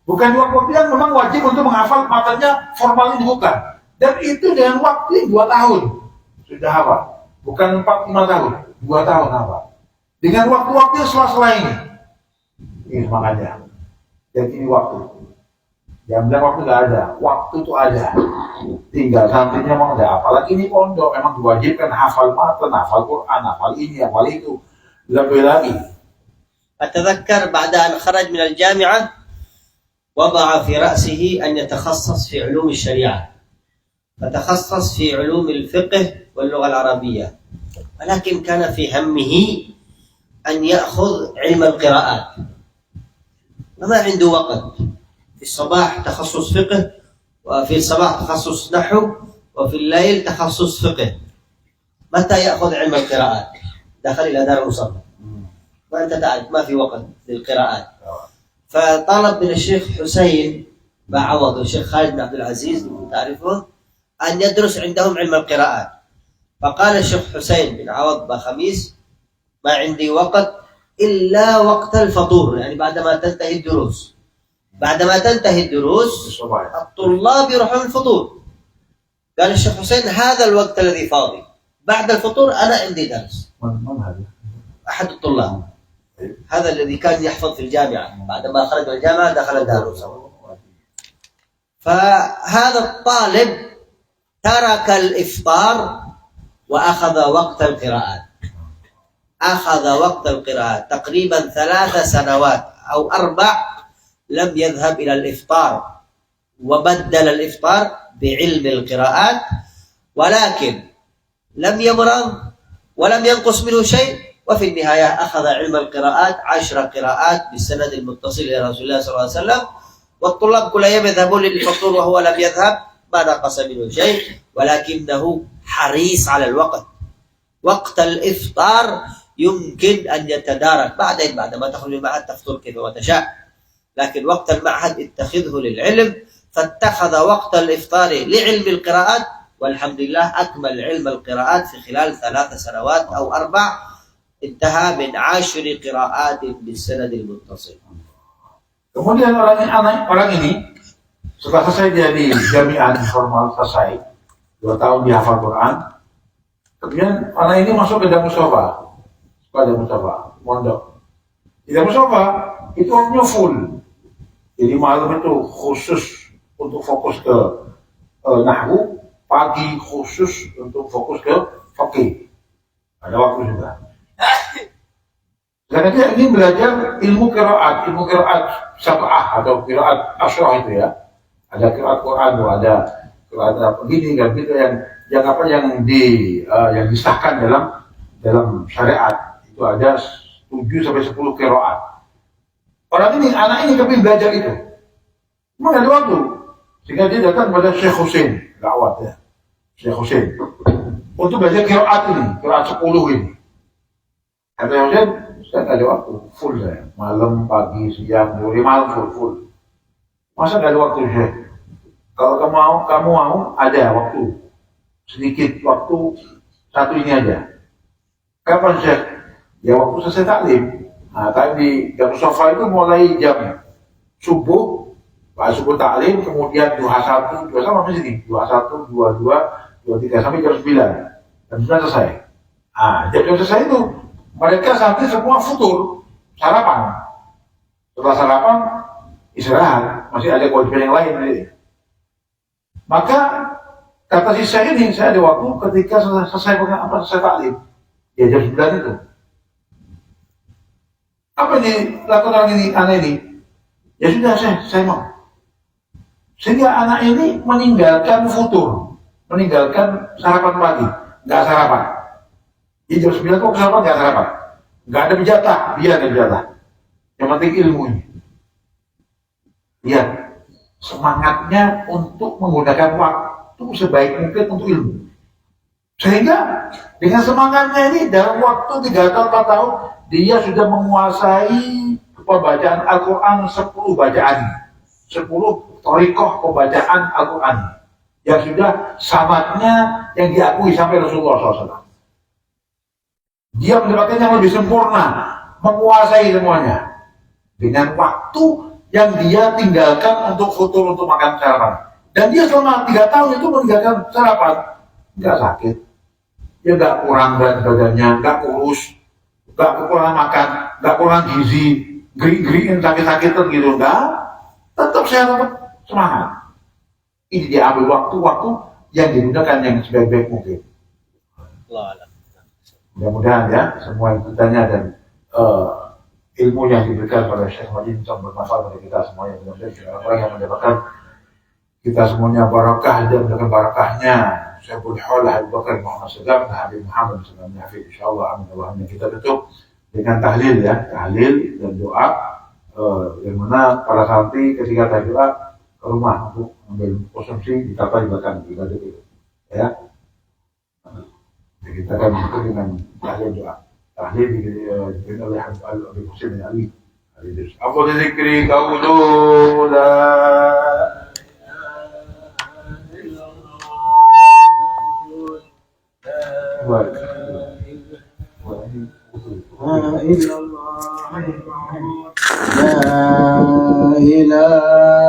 Bukan di waktu-waktu yang memang wajib untuk menghafal matanya formal ini, bukan. Dan itu dengan waktu 2 tahun sudah hafal. Bukan 4-5 tahun, 2 tahun hafal. Dengan waktu-waktu sela-sela ini. Ini makanya. Dan ini waktu. Yang bilang waktu nggak ada, waktu itu ada. Tinggal santrinya mau ada. Apalagi ini pondok memang diwajibkan hafal matan, hafal Quran, hafal ini, hafal itu. Lebih lagi. أتذكر بعد أن خرج من الجامعة وضع في رأسه أن يتخصص في علوم الشريعة، فتخصص في علوم الفقه واللغة العربية، ولكن كان في همه أن يأخذ علم القراءات وما عنده وقت. في الصباح تخصص فقه، وفي الصباح تخصص نحو، وفي الليل تخصص فقه. متى يأخذ علم القراءات؟ دخل إلى دار المصنف، وأنت تعرف ما في وقت للقراءات. فطلب من الشيخ حسين بعوض والشيخ خالد بن عبد العزيز تعرفه أن يدرس عندهم علم القراءات. فقال الشيخ حسين بن عوض بخميس: ما عندي وقت إلا وقت الفطور، يعني بعدما تنتهي الدروس. بعدما تنتهي الدروس الطلاب يروحون الفطور. قال الشيخ حسين: هذا الوقت الذي فاضي، بعد الفطور أنا عندي درس. من هذا؟ أحد الطلاب، هذا الذي كان يحفظ في الجامعة، بعدما خرج من الجامعة دخل الدار. فهذا الطالب ترك الإفطار وأخذ وقت القراءات. أخذ وقت القراءات تقريبا 3 سنوات أو 4 لم يذهب إلى الإفطار، وبدل الإفطار بعلم القراءات، ولكن لم يمرض ولم ينقص منه شيء. وفي النهاية أخذ علم القراءات 10 قراءات بالسند المتصل إلى رسول الله صلى الله عليه وسلم، والطلاب كل يوم يذهبون للفطور وهو لم يذهب، ما نقص منه شيء، ولكنه حريص على الوقت. وقت الإفطار يمكن أن يتدارك بعدين، بعد ما تخرج من المعهد تفطر كيفما تشاء، لكن وقت المعهد اتخذه للعلم، فاتخذ وقت الإفطار لعلم القراءات، والحمد لله أكمل علم القراءات في خلال 3 سنوات أو 4، انتهى من 10 قراءات بالسند المتصل. Kemudian orang ini setelah selesai dia di jamiah formal, selesai 2 tahun dia hafal Quran. Kemudian anak ini masuk ke Darmussafa, mondok. Di Darmussafa itu waktunya full. Jadi malam itu khusus untuk fokus ke nahwu, pagi khusus untuk fokus ke fikih. Ada waktu juga. Karena dia ingin belajar ilmu qiraat sab'ah atau qiraat asyrah itu ya. Ada qiraat Quran, ada qiraat apa gini kan gitu yang disahkan dalam syariat. Itu ada 7 sampai 10 qiraat. Anak ini kepingin belajar itu. Memang ada waktu. Sehingga dia datang kepada Syekh Husain, dakwat ya. Syekh Husain untuk belajar qiraat ini, qiraat 10 ini. Kata Husain, saya nggak ada waktu, full saya. Malam, pagi, siang, sore, malam full. Masa nggak ada waktu, Syekh? Kalau kamu mau, ada waktu. Sedikit waktu, satu ini aja. Kapan, Syekh? Ya waktu selesai taklim. Nah, taklim di Darmussafa itu mulai jam subuh, subuh taklim, kemudian duha 1, sama sini. Duha 1, 2, 3, sampai jam 9. Jam 9 selesai. Jam selesai itu, mereka santri semua futur, sarapan. Setelah sarapan, istirahat, masih ada kewajiban yang lain. Maka kata si saya ini, saya ada waktu ketika selesai taklim, ya jam 9 itu. Apa ini lakukan anak ini? Ya sudah, saya mau. Sehingga anak ini meninggalkan futur, meninggalkan sarapan pagi, nggak sarapan. Di jam 9 kok sarapan nggak sarapan, nggak ada berjatah, biar ada berjatah. Yang penting ilmunya. Lihat semangatnya untuk menggunakan waktu sebaik mungkin untuk ilmu. Sehingga dengan semangatnya ini dalam waktu 3 tahun 4 tahun dia sudah menguasai pembacaan Al-Quran 10 bacaan, 10 thariqah pembacaan Al-Quran yang sudah samatnya yang diakui sampai Rasulullah SAW. Dia mendapatkan yang lebih sempurna, menguasai semuanya dengan waktu yang dia tinggalkan untuk futur, untuk makan sarapan. Dan dia selama 3 tahun itu meninggalkan sarapan, nggak sakit, dia nggak kurang berat badannya, nggak kurus, nggak kekurangan makan, nggak kurang gizi, gering-gering sakit-sakitan gitu, enggak, tetap sehat, tetap semangat. Ini dia ambil waktu-waktu yang digunakan yang sebaik-baik mungkin. Mudah-mudahan ya semua yang ditanya dan ilmu yang diberikan pada Syekh Majid bisa bermanfaat bagi kita semuanya. Mudah-mudahan orang yang mendapatkan kita semuanya barakah dan mendapatkan barakahnya Syekhul Hul Habib Bakar Muhammad Sadam dan Habib Muhammad Sallallahu Alaihi Wasallam. Insyaallah amin Allahumma. Kita tutup dengan tahlil ya, tahlil dan doa yang mana para santri ketika tadi doa ke rumah untuk ambil konsumsi ditata di belakang ibadah itu ya. Kita akan buka dengan tahlil doa. Tahlil diberikan oleh Habib Husain bin Ali. Afdal zikri qaulu la ilaha illallah la ilaha